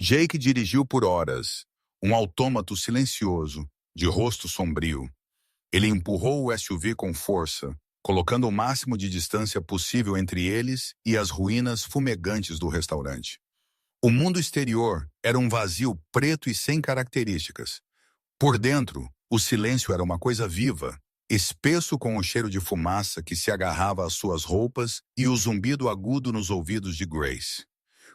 Jake dirigiu por horas, um autômato silencioso, de rosto sombrio. Ele empurrou o SUV com força, colocando o máximo de distância possível entre eles e as ruínas fumegantes do restaurante. O mundo exterior era um vazio preto e sem características. Por dentro, o silêncio era uma coisa viva, espesso com o cheiro de fumaça que se agarrava às suas roupas e o zumbido agudo nos ouvidos de Grace.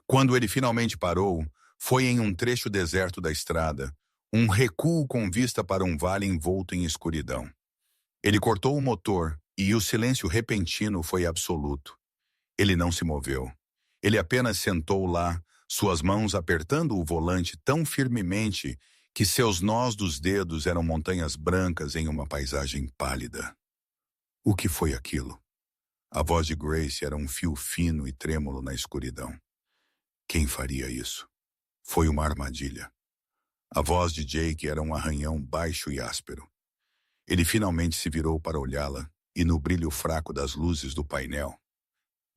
Quando ele finalmente parou, foi em um trecho deserto da estrada, um recuo com vista para um vale envolto em escuridão. Ele cortou o motor e o silêncio repentino foi absoluto. Ele não se moveu. Ele apenas sentou lá, suas mãos apertando o volante tão firmemente que seus nós dos dedos eram montanhas brancas em uma paisagem pálida. O que foi aquilo? A voz de Grace era um fio fino e trêmulo na escuridão. Quem faria isso? Foi uma armadilha. A voz de Jake era um arranhão baixo e áspero. Ele finalmente se virou para olhá-la, e no brilho fraco das luzes do painel,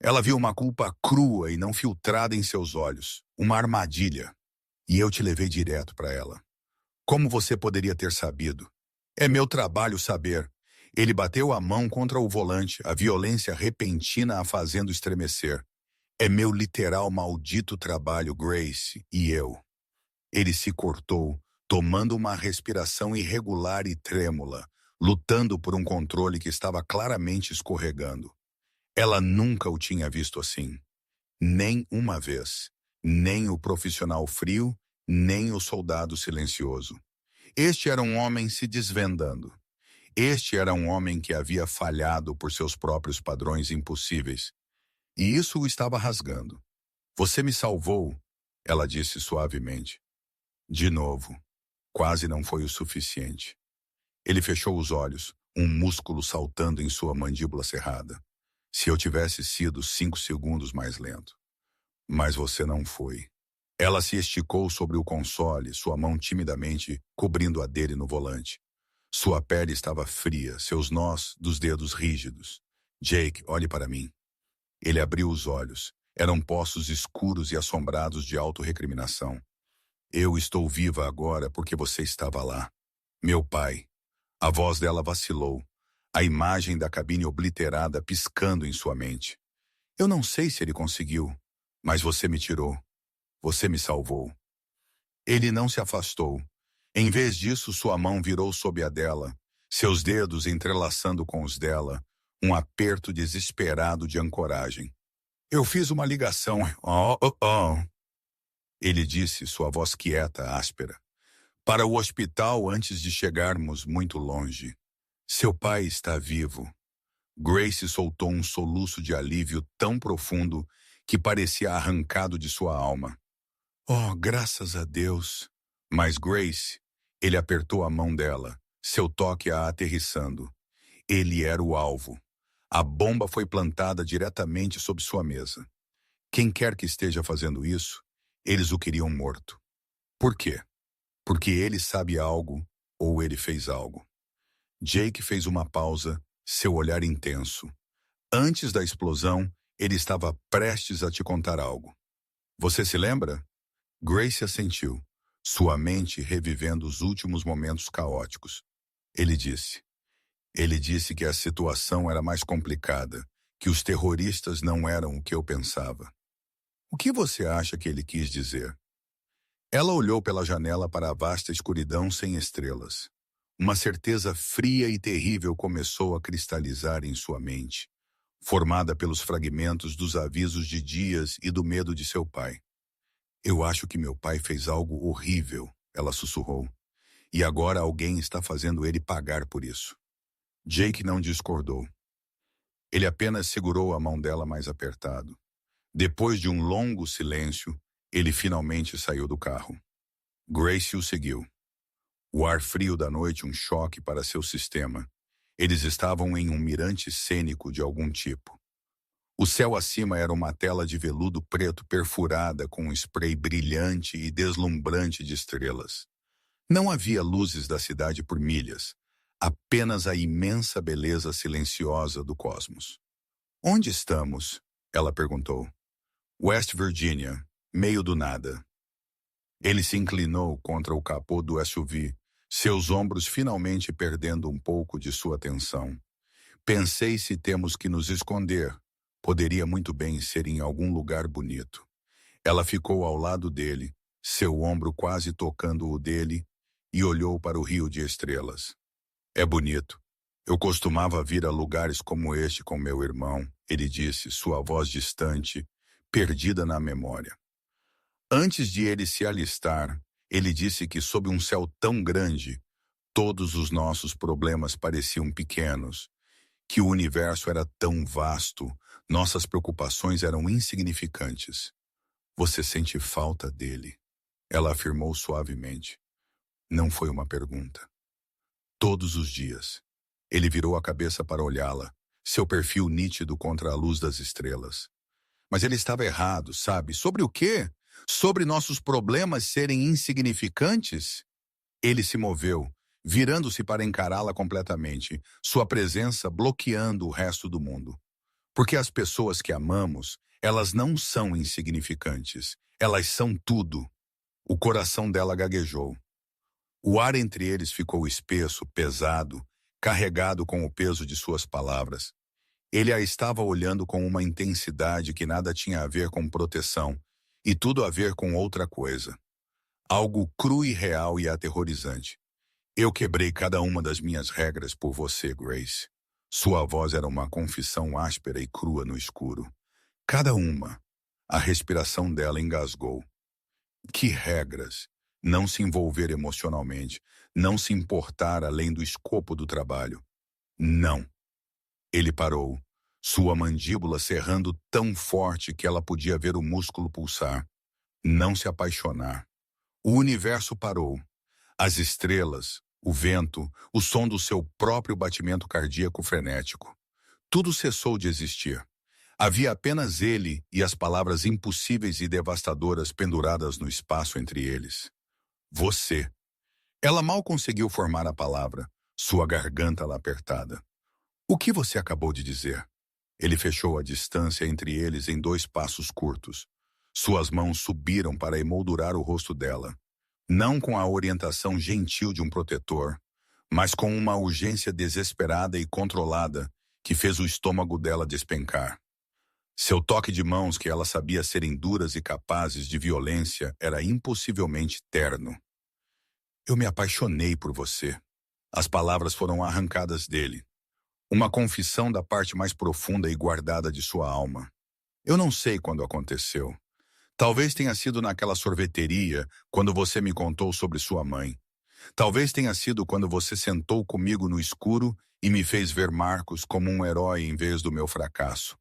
ela viu uma culpa crua e não filtrada em seus olhos, uma armadilha. E eu te levei direto para ela. Como você poderia ter sabido? É meu trabalho saber. Ele bateu a mão contra o volante, a violência repentina a fazendo estremecer. É meu literal maldito trabalho, Grace, e eu. Ele se cortou, tomando uma respiração irregular e trêmula, lutando por um controle que estava claramente escorregando. Ela nunca o tinha visto assim. Nem uma vez. Nem o profissional frio, nem o soldado silencioso. Este era um homem se desvendando. Este era um homem que havia falhado por seus próprios padrões impossíveis. E isso o estava rasgando. Você me salvou, ela disse suavemente. De novo. Quase não foi o suficiente. Ele fechou os olhos, um músculo saltando em sua mandíbula cerrada. Se eu tivesse sido 5 segundos mais lento. Mas você não foi. Ela se esticou sobre o console, sua mão timidamente cobrindo a dele no volante. Sua pele estava fria, seus nós dos dedos rígidos. Jake, olhe para mim. Ele abriu os olhos. Eram poços escuros e assombrados de autorrecriminação. Eu estou viva agora porque você estava lá. Meu pai. A voz dela vacilou. A imagem da cabine obliterada piscando em sua mente. Eu não sei se ele conseguiu, mas você me tirou. Você me salvou. Ele não se afastou. Em vez disso, sua mão virou sob a dela, seus dedos entrelaçando com os dela, um aperto desesperado de ancoragem. Eu fiz uma ligação. Oh, oh, oh. Ele disse, sua voz quieta, áspera. Para o hospital antes de chegarmos muito longe. Seu pai está vivo. Grace soltou um soluço de alívio tão profundo que parecia arrancado de sua alma. Oh, graças a Deus. Mas Grace, ele apertou a mão dela, seu toque a aterrissando. Ele era o alvo. A bomba foi plantada diretamente sob sua mesa. Quem quer que esteja fazendo isso, eles o queriam morto. Por quê? Porque ele sabe algo ou ele fez algo. Jake fez uma pausa, seu olhar intenso. Antes da explosão, ele estava prestes a te contar algo. Você se lembra? Grace assentiu, sua mente revivendo os últimos momentos caóticos. Ele disse. Ele disse que a situação era mais complicada, que os terroristas não eram o que eu pensava. O que você acha que ele quis dizer? Ela olhou pela janela para a vasta escuridão sem estrelas. Uma certeza fria e terrível começou a cristalizar em sua mente, formada pelos fragmentos dos avisos de dias e do medo de seu pai. Eu acho que meu pai fez algo horrível, ela sussurrou. E agora alguém está fazendo ele pagar por isso. Jake não discordou. Ele apenas segurou a mão dela mais apertado. Depois de um longo silêncio, ele finalmente saiu do carro. Grace o seguiu. O ar frio da noite um choque para seu sistema. Eles estavam em um mirante cênico de algum tipo. O céu acima era uma tela de veludo preto perfurada com um spray brilhante e deslumbrante de estrelas. Não havia luzes da cidade por milhas, apenas a imensa beleza silenciosa do cosmos. Onde estamos? Ela perguntou. West Virginia, meio do nada. Ele se inclinou contra o capô do SUV, seus ombros finalmente perdendo um pouco de sua tensão. Pensei se temos que nos esconder. Poderia muito bem ser em algum lugar bonito. Ela ficou ao lado dele, seu ombro quase tocando o dele, e olhou para o rio de estrelas. É bonito. Eu costumava vir a lugares como este com meu irmão, ele disse, sua voz distante, perdida na memória. Antes de ele se alistar, ele disse que sob um céu tão grande, todos os nossos problemas pareciam pequenos, que o universo era tão vasto, nossas preocupações eram insignificantes. Você sente falta dele? Ela afirmou suavemente. Não foi uma pergunta. Todos os dias. Ele virou a cabeça para olhá-la, seu perfil nítido contra a luz das estrelas. Mas ele estava errado, sabe? Sobre o quê? Sobre nossos problemas serem insignificantes? Ele se moveu, virando-se para encará-la completamente, sua presença bloqueando o resto do mundo. Porque as pessoas que amamos, elas não são insignificantes, elas são tudo. O coração dela gaguejou. O ar entre eles ficou espesso, pesado, carregado com o peso de suas palavras. Ele a estava olhando com uma intensidade que nada tinha a ver com proteção, e tudo a ver com outra coisa. Algo cru e real e aterrorizante. Eu quebrei cada uma das minhas regras por você, Grace. Sua voz era uma confissão áspera e crua no escuro. Cada uma. A respiração dela engasgou. Que regras? Não se envolver emocionalmente, não se importar além do escopo do trabalho. Não. Ele parou, sua mandíbula cerrando tão forte que ela podia ver o músculo pulsar. Não se apaixonar. O universo parou. As estrelas, o vento, o som do seu próprio batimento cardíaco frenético. Tudo cessou de existir. Havia apenas ele e as palavras impossíveis e devastadoras penduradas no espaço entre eles. Você. Ela mal conseguiu formar a palavra, sua garganta lá apertada. O que você acabou de dizer? Ele fechou a distância entre eles em 2 passos curtos. Suas mãos subiram para emoldurar o rosto dela, não com a orientação gentil de um protetor, mas com uma urgência desesperada e controlada que fez o estômago dela despencar. Seu toque de mãos, que ela sabia serem duras e capazes de violência, era impossivelmente terno. Eu me apaixonei por você. As palavras foram arrancadas dele. Uma confissão da parte mais profunda e guardada de sua alma. Eu não sei quando aconteceu. Talvez tenha sido naquela sorveteria, quando você me contou sobre sua mãe. Talvez tenha sido quando você sentou comigo no escuro e me fez ver Marcos como um herói em vez do meu fracasso.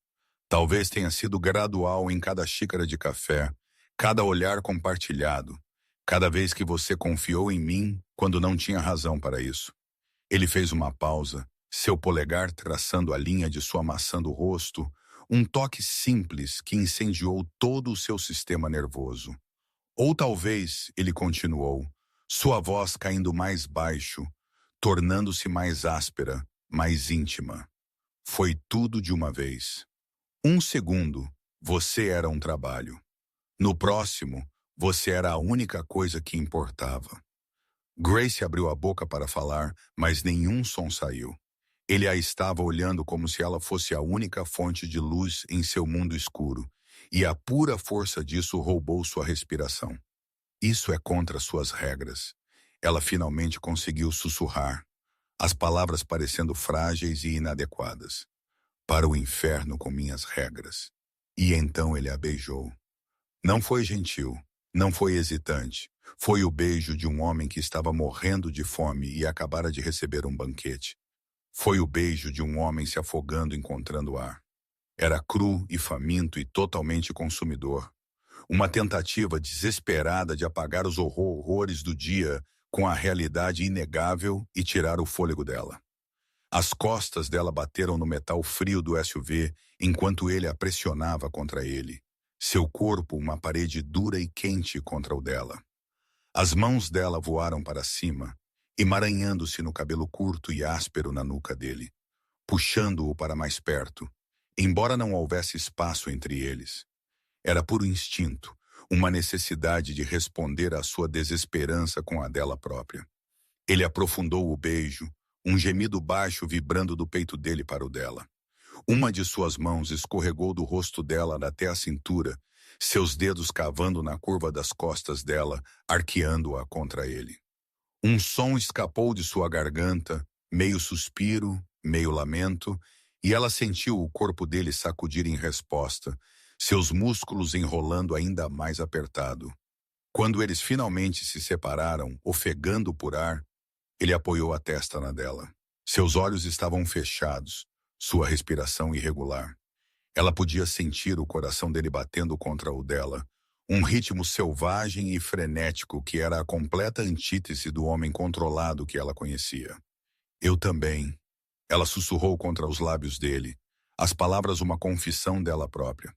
Talvez tenha sido gradual em cada xícara de café, cada olhar compartilhado, cada vez que você confiou em mim quando não tinha razão para isso. Ele fez uma pausa, seu polegar traçando a linha de sua maçã do rosto, um toque simples que incendiou todo o seu sistema nervoso. Ou talvez, ele continuou, sua voz caindo mais baixo, tornando-se mais áspera, mais íntima. Foi tudo de uma vez. 1 segundo, você era um trabalho. No próximo, você era a única coisa que importava. Grace abriu a boca para falar, mas nenhum som saiu. Ele a estava olhando como se ela fosse a única fonte de luz em seu mundo escuro, e a pura força disso roubou sua respiração. Isso é contra suas regras. Ela finalmente conseguiu sussurrar, as palavras parecendo frágeis e inadequadas. Para o inferno com minhas regras. E então ele a beijou. Não foi gentil, não foi hesitante. Foi o beijo de um homem que estava morrendo de fome e acabara de receber um banquete. Foi o beijo de um homem se afogando encontrando ar. Era cru e faminto e totalmente consumidor. Uma tentativa desesperada de apagar os horrores do dia com a realidade inegável e tirar o fôlego dela. As costas dela bateram no metal frio do SUV enquanto ele a pressionava contra ele. Seu corpo uma parede dura e quente contra o dela. As mãos dela voaram para cima, emaranhando-se no cabelo curto e áspero na nuca dele, puxando-o para mais perto, embora não houvesse espaço entre eles. Era puro instinto, uma necessidade de responder à sua desesperança com a dela própria. Ele aprofundou o beijo, um gemido baixo vibrando do peito dele para o dela. Uma de suas mãos escorregou do rosto dela até a cintura, seus dedos cavando na curva das costas dela, arqueando-a contra ele. Um som escapou de sua garganta, meio suspiro, meio lamento, e ela sentiu o corpo dele sacudir em resposta, seus músculos enrolando ainda mais apertado. Quando eles finalmente se separaram, ofegando por ar, ele apoiou a testa na dela. Seus olhos estavam fechados, sua respiração irregular. Ela podia sentir o coração dele batendo contra o dela, um ritmo selvagem e frenético que era a completa antítese do homem controlado que ela conhecia. Eu também. Ela sussurrou contra os lábios dele, as palavras uma confissão dela própria.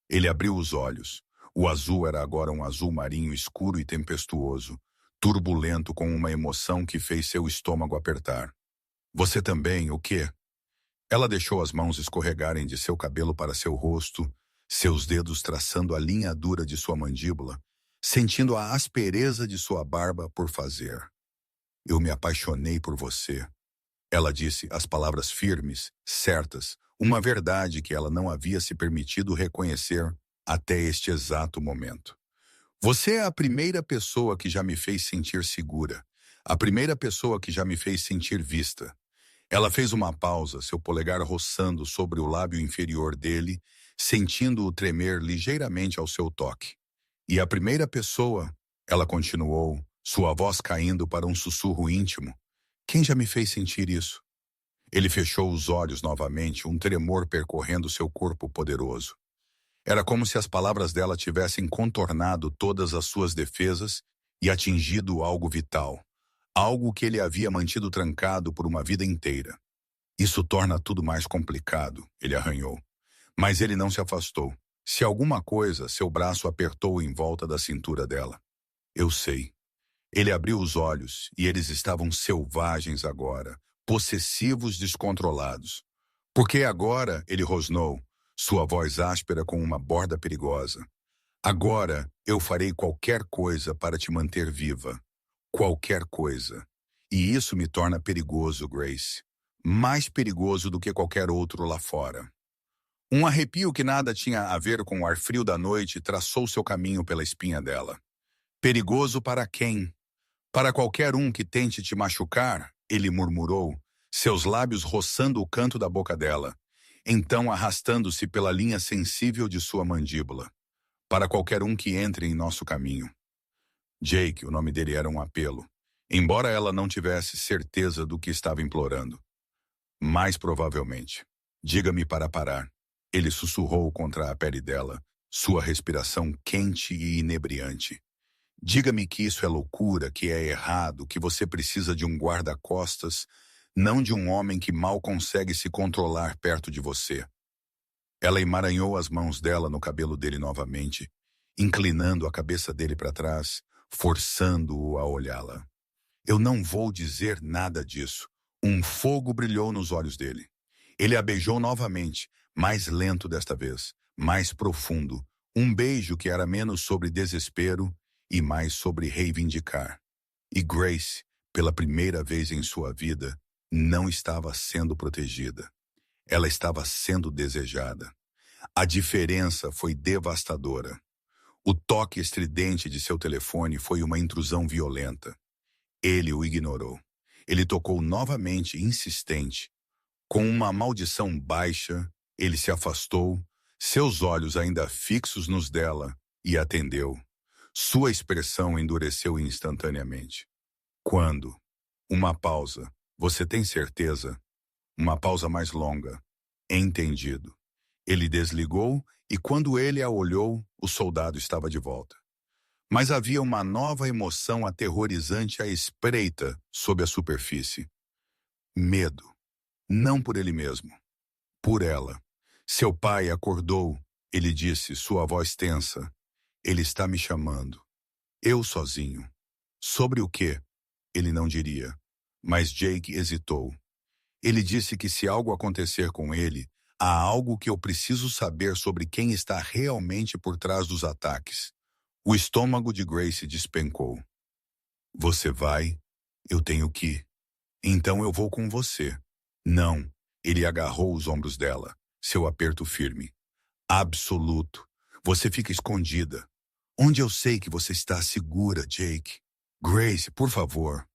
Ele abriu os olhos. O azul era agora um azul marinho escuro e tempestuoso, turbulento com uma emoção que fez seu estômago apertar. Você também, o quê? Ela deixou as mãos escorregarem de seu cabelo para seu rosto, seus dedos traçando a linha dura de sua mandíbula, sentindo a aspereza de sua barba por fazer. Eu me apaixonei por você. Ela disse as palavras firmes, certas, uma verdade que ela não havia se permitido reconhecer até este exato momento. Você é a primeira pessoa que já me fez sentir segura, a primeira pessoa que já me fez sentir vista. Ela fez uma pausa, seu polegar roçando sobre o lábio inferior dele, sentindo-o tremer ligeiramente ao seu toque. E a primeira pessoa, ela continuou, sua voz caindo para um sussurro íntimo. Quem já me fez sentir isso? Ele fechou os olhos novamente, um tremor percorrendo seu corpo poderoso. Era como se as palavras dela tivessem contornado todas as suas defesas e atingido algo vital, algo que ele havia mantido trancado por uma vida inteira. Isso torna tudo mais complicado, ele arranhou. Mas ele não se afastou. Se alguma coisa, seu braço apertou em volta da cintura dela. Eu sei. Ele abriu os olhos e eles estavam selvagens agora, possessivos, descontrolados. Porque agora, ele rosnou, sua voz áspera com uma borda perigosa. Agora eu farei qualquer coisa para te manter viva. Qualquer coisa. E isso me torna perigoso, Grace. Mais perigoso do que qualquer outro lá fora. Um arrepio que nada tinha a ver com o ar frio da noite traçou seu caminho pela espinha dela. Perigoso para quem? Para qualquer um que tente te machucar, ele murmurou, seus lábios roçando o canto da boca dela, então arrastando-se pela linha sensível de sua mandíbula. Para qualquer um que entre em nosso caminho. Jake, o nome dele era um apelo, embora ela não tivesse certeza do que estava implorando. Mais provavelmente. Diga-me para parar. Ele sussurrou contra a pele dela, sua respiração quente e inebriante. Diga-me que isso é loucura, que é errado, que você precisa de um guarda-costas, não de um homem que mal consegue se controlar perto de você. Ela emaranhou as mãos dela no cabelo dele novamente, inclinando a cabeça dele para trás, forçando-o a olhá-la. Eu não vou dizer nada disso. Um fogo brilhou nos olhos dele. Ele a beijou novamente, mais lento desta vez, mais profundo. Um beijo que era menos sobre desespero e mais sobre reivindicar. E Grace, pela primeira vez em sua vida, não estava sendo protegida. Ela estava sendo desejada. A diferença foi devastadora. O toque estridente de seu telefone foi uma intrusão violenta. Ele o ignorou. Ele tocou novamente, insistente. Com uma maldição baixa, ele se afastou, seus olhos ainda fixos nos dela, e atendeu. Sua expressão endureceu instantaneamente. Quando? Uma pausa. Você tem certeza? Uma pausa mais longa. Entendido. Ele desligou e quando ele a olhou, o soldado estava de volta. Mas havia uma nova emoção aterrorizante à espreita sob a superfície. Medo. Não por ele mesmo. Por ela. Seu pai acordou. Ele disse, sua voz tensa. Ele está me chamando. Eu sozinho. Sobre o quê? Ele não diria. Mas Jake hesitou. Ele disse que se algo acontecer com ele, há algo que eu preciso saber sobre quem está realmente por trás dos ataques. O estômago de Grace despencou. Você vai? Eu tenho que ir. Então eu vou com você. Não. Ele agarrou os ombros dela, seu aperto firme. Absoluto. Você fica escondida. Onde eu sei que você está segura, Jake? Grace, por favor.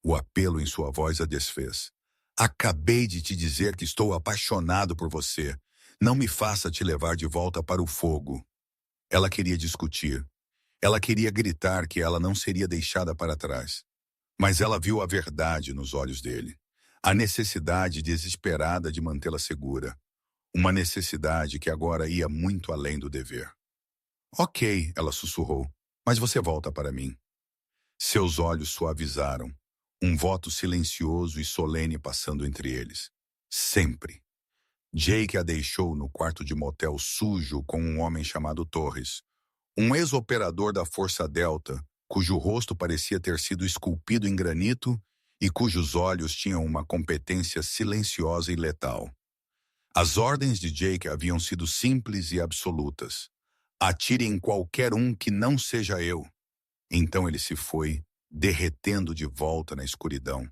O apelo em sua voz a desfez. Acabei de te dizer que estou apaixonado por você. Não me faça te levar de volta para o fogo. Ela queria discutir. Ela queria gritar que ela não seria deixada para trás. Mas ela viu a verdade nos olhos dele. A necessidade desesperada de mantê-la segura. Uma necessidade que agora ia muito além do dever. Ok, ela sussurrou, mas você volta para mim. Seus olhos suavizaram, um voto silencioso e solene passando entre eles. Sempre. Jake a deixou no quarto de motel sujo com um homem chamado Torres, um ex-operador da Força Delta, cujo rosto parecia ter sido esculpido em granito e cujos olhos tinham uma competência silenciosa e letal. As ordens de Jake haviam sido simples e absolutas. Atire em qualquer um que não seja eu. Então ele se foi, derretendo de volta na escuridão,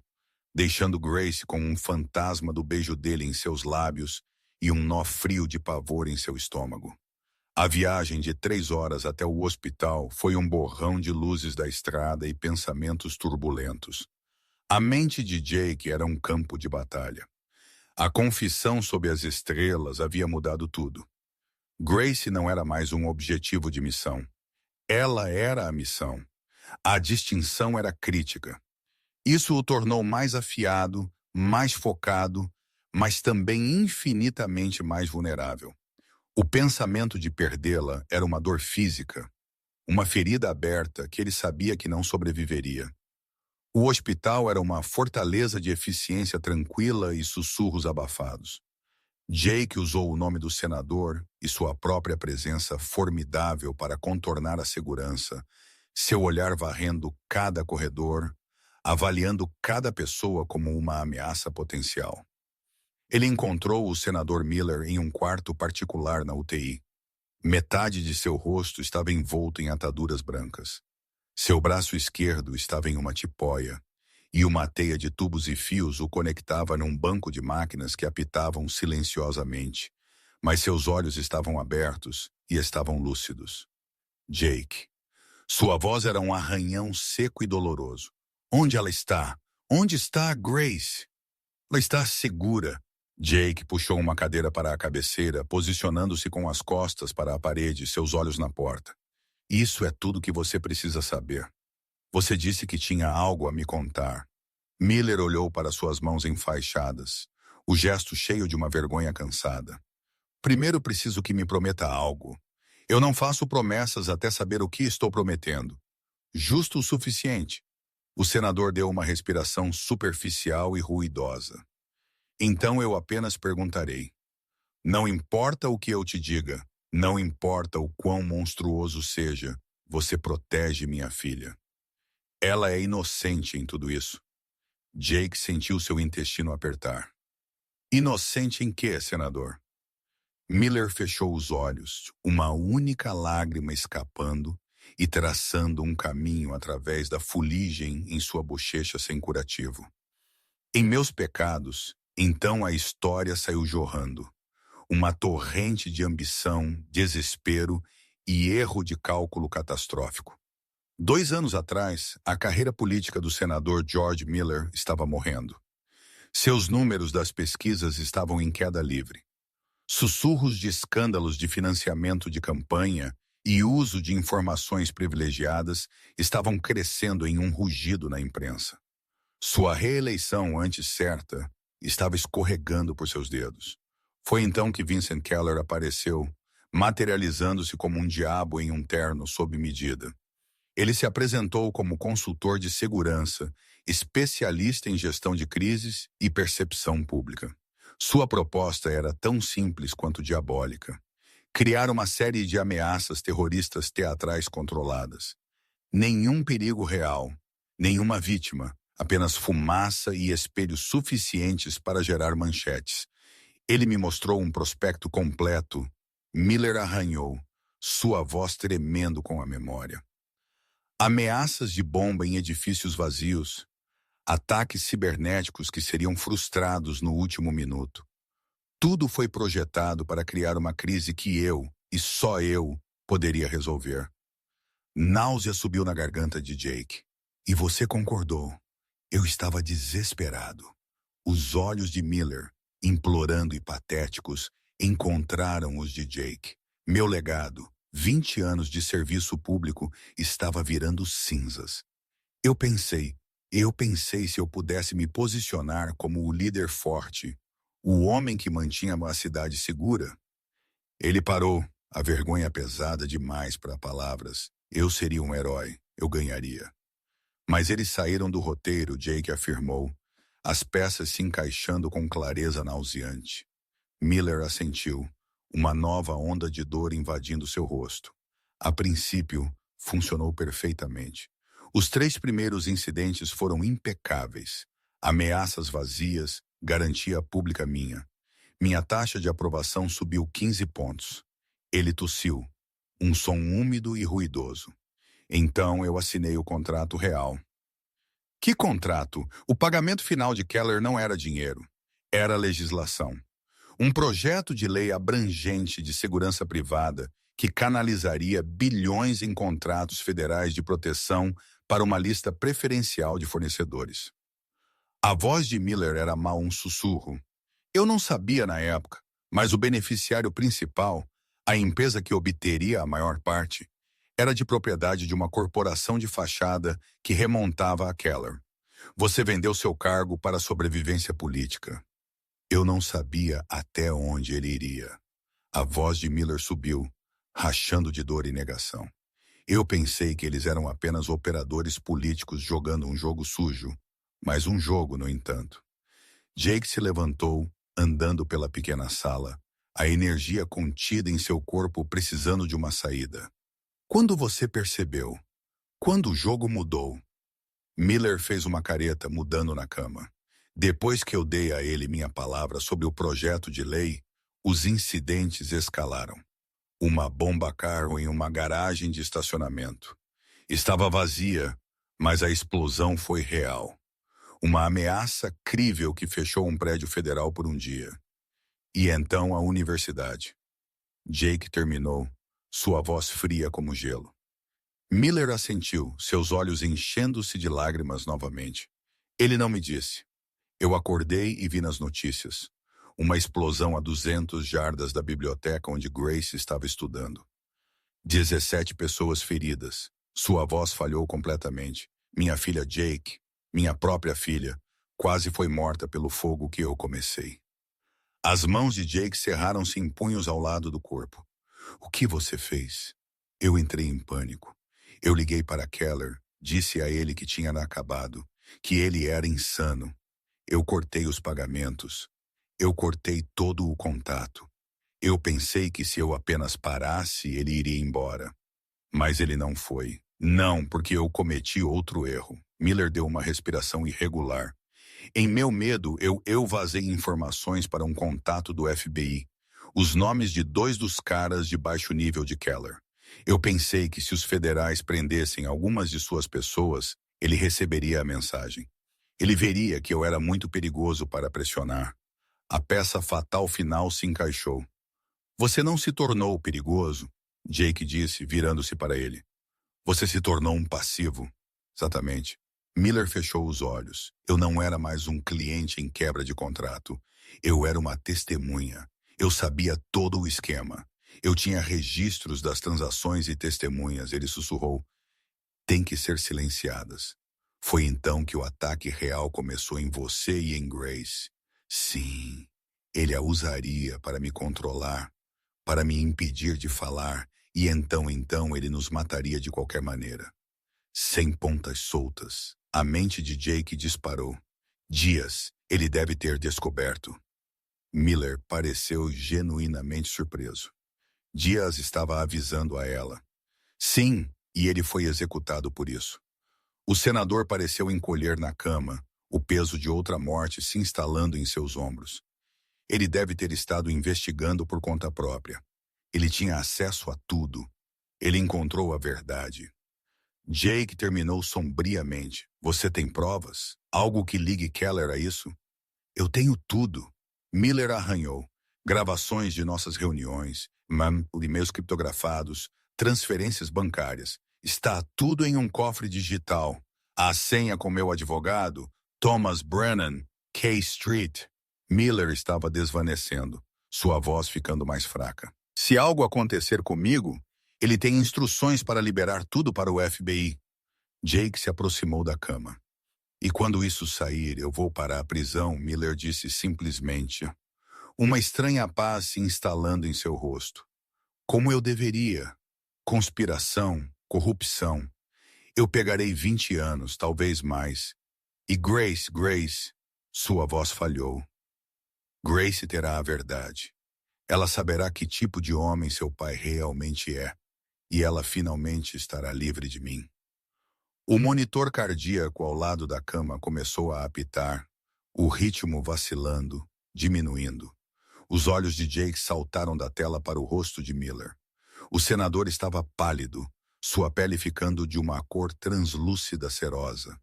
deixando Grace com um fantasma do beijo dele em seus lábios e um nó frio de pavor em seu estômago. A viagem de 3 horas até o hospital foi um borrão de luzes da estrada e pensamentos turbulentos. A mente de Jake era um campo de batalha. A confissão sob as estrelas havia mudado tudo. Grace não era mais um objetivo de missão. Ela era a missão. A distinção era crítica. Isso o tornou mais afiado, mais focado, mas também infinitamente mais vulnerável. O pensamento de perdê-la era uma dor física, uma ferida aberta que ele sabia que não sobreviveria. O hospital era uma fortaleza de eficiência tranquila e sussurros abafados. Jake usou o nome do senador e sua própria presença formidável para contornar a segurança, seu olhar varrendo cada corredor, avaliando cada pessoa como uma ameaça potencial. Ele encontrou o senador Miller em um quarto particular na UTI. Metade de seu rosto estava envolto em ataduras brancas. Seu braço esquerdo estava em uma tipóia, e uma teia de tubos e fios o conectava num banco de máquinas que apitavam silenciosamente, mas seus olhos estavam abertos e estavam lúcidos. Jake. Sua voz era um arranhão seco e doloroso. Onde ela está? Onde está a Grace? Ela está segura. Jake puxou uma cadeira para a cabeceira, posicionando-se com as costas para a parede e seus olhos na porta. Isso é tudo que você precisa saber. Você disse que tinha algo a me contar. Miller olhou para suas mãos enfaixadas, o gesto cheio de uma vergonha cansada. Primeiro preciso que me prometa algo. Eu não faço promessas até saber o que estou prometendo. Justo o suficiente. O senador deu uma respiração superficial e ruidosa. Então eu apenas perguntarei. Não importa o que eu te diga, não importa o quão monstruoso seja, você protege minha filha. Ela é inocente em tudo isso. Jake sentiu seu intestino apertar. Inocente em quê, senador? Miller fechou os olhos, uma única lágrima escapando e traçando um caminho através da fuligem em sua bochecha sem curativo. Em meus pecados, então a história saiu jorrando. Uma torrente de ambição, desespero e erro de cálculo catastrófico. 2 anos atrás, a carreira política do senador George Miller estava morrendo. Seus números das pesquisas estavam em queda livre. Sussurros de escândalos de financiamento de campanha e uso de informações privilegiadas estavam crescendo em um rugido na imprensa. Sua reeleição antes certa estava escorregando por seus dedos. Foi então que Vincent Keller apareceu, materializando-se como um diabo em um terno sob medida. Ele se apresentou como consultor de segurança, especialista em gestão de crises e percepção pública. Sua proposta era tão simples quanto diabólica. Criar uma série de ameaças terroristas teatrais controladas. Nenhum perigo real, nenhuma vítima, apenas fumaça e espelhos suficientes para gerar manchetes. Ele me mostrou um prospecto completo. Miller arranhou. sua voz tremendo com a memória. Ameaças de bomba em edifícios vazios, ataques cibernéticos que seriam frustrados no último minuto. Tudo foi projetado para criar uma crise que eu, e só eu, poderia resolver. Náusea subiu na garganta de Jake. E você concordou. Eu estava desesperado. Os olhos de Miller, implorando e patéticos, encontraram os de Jake. Meu legado, 20 anos de serviço público, estava virando cinzas. Eu pensei se eu pudesse me posicionar como o líder forte, o homem que mantinha a cidade segura. Ele parou, a vergonha pesada demais para palavras. Eu seria um herói, eu ganharia. Mas eles saíram do roteiro, Jake afirmou, as peças se encaixando com clareza nauseante. Miller assentiu, uma nova onda de dor invadindo seu rosto. A princípio, funcionou perfeitamente. Os 3 primeiros incidentes foram impecáveis. Ameaças vazias, garantia pública minha. Minha taxa de aprovação subiu 15 pontos. Ele tossiu, um som úmido e ruidoso. Então eu assinei o contrato real. Que contrato? O pagamento final de Keller não era dinheiro. Era legislação. Um projeto de lei abrangente de segurança privada que canalizaria bilhões em contratos federais de proteção para uma lista preferencial de fornecedores. A voz de Miller era mal um sussurro. Eu não sabia na época, mas o beneficiário principal, a empresa que obteria a maior parte, era de propriedade de uma corporação de fachada que remontava a Keller. Você vendeu seu cargo para a sobrevivência política. Eu não sabia até onde ele iria. A voz de Miller subiu, rachando de dor e negação. Eu pensei que eles eram apenas operadores políticos jogando um jogo sujo, mas um jogo, no entanto. Jake se levantou, andando pela pequena sala, a energia contida em seu corpo precisando de uma saída. Quando você percebeu? Quando o jogo mudou? Miller fez uma careta, mudando na cama. Depois que eu dei a ele minha palavra sobre o projeto de lei, os incidentes escalaram. Uma bomba carro em uma garagem de estacionamento. Estava vazia, mas a explosão foi real. Uma ameaça crível que fechou um prédio federal por um dia. E então a universidade. Jake terminou, sua voz fria como gelo. Miller assentiu, seus olhos enchendo-se de lágrimas novamente. Ele não me disse. Eu acordei e vi nas notícias. Uma explosão a 200 jardas da biblioteca onde Grace estava estudando. 17 pessoas feridas. Sua voz falhou completamente. Minha filha Jake, minha própria filha, quase foi morta pelo fogo que eu comecei. As mãos de Jake cerraram-se em punhos ao lado do corpo. O que você fez? Eu entrei em pânico. Eu liguei para Keller, disse a ele que tinha acabado, que ele era insano. Eu cortei os pagamentos. Eu cortei todo o contato. Eu pensei que se eu apenas parasse, ele iria embora. Mas ele não foi. Não, porque eu cometi outro erro. Miller deu uma respiração irregular. Em meu medo, eu vazei informações para um contato do FBI. Os nomes de 2 dos caras de baixo nível de Keller. Eu pensei que se os federais prendessem algumas de suas pessoas, ele receberia a mensagem. Ele veria que eu era muito perigoso para pressionar. A peça fatal final se encaixou. Você não se tornou perigoso, Jake disse, virando-se para ele. Você se tornou um passivo. Exatamente. Miller fechou os olhos. Eu não era mais um cliente em quebra de contrato. Eu era uma testemunha. Eu sabia todo o esquema. Eu tinha registros das transações e testemunhas. Ele sussurrou. Tem que ser silenciadas. Foi então que o ataque real começou em você e em Grace. Sim, ele a usaria para me controlar, para me impedir de falar, e então ele nos mataria de qualquer maneira. Sem pontas soltas, a mente de Jake disparou. Dias, ele deve ter descoberto. Miller pareceu genuinamente surpreso. Dias estava avisando a ela. Sim, e ele foi executado por isso. O senador pareceu encolher na cama, o peso de outra morte se instalando em seus ombros. Ele deve ter estado investigando por conta própria. Ele tinha acesso a tudo, Ele encontrou a verdade. Jake terminou sombriamente. Você tem provas? Algo que ligue Keller a isso? Eu tenho tudo. Miller arranhou. Gravações de nossas reuniões, e-mails criptografados, transferências bancárias. Está tudo em um cofre digital. A senha com meu advogado, Thomas Brennan, K Street. Miller estava desvanecendo, sua voz ficando mais fraca. Se algo acontecer comigo, ele tem instruções para liberar tudo para o FBI. Jake se aproximou da cama. E quando isso sair, eu vou para a prisão, Miller disse simplesmente. Uma estranha paz se instalando em seu rosto. Como eu deveria. Conspiração, corrupção. Eu pegarei 20 anos, talvez mais. E Grace, sua voz falhou. Grace terá a verdade. Ela saberá que tipo de homem seu pai realmente é. E ela finalmente estará livre de mim. O monitor cardíaco ao lado da cama começou a apitar, o ritmo vacilando, diminuindo. Os olhos de Jake saltaram da tela para o rosto de Miller. O senador estava pálido, sua pele ficando de uma cor translúcida cerosa.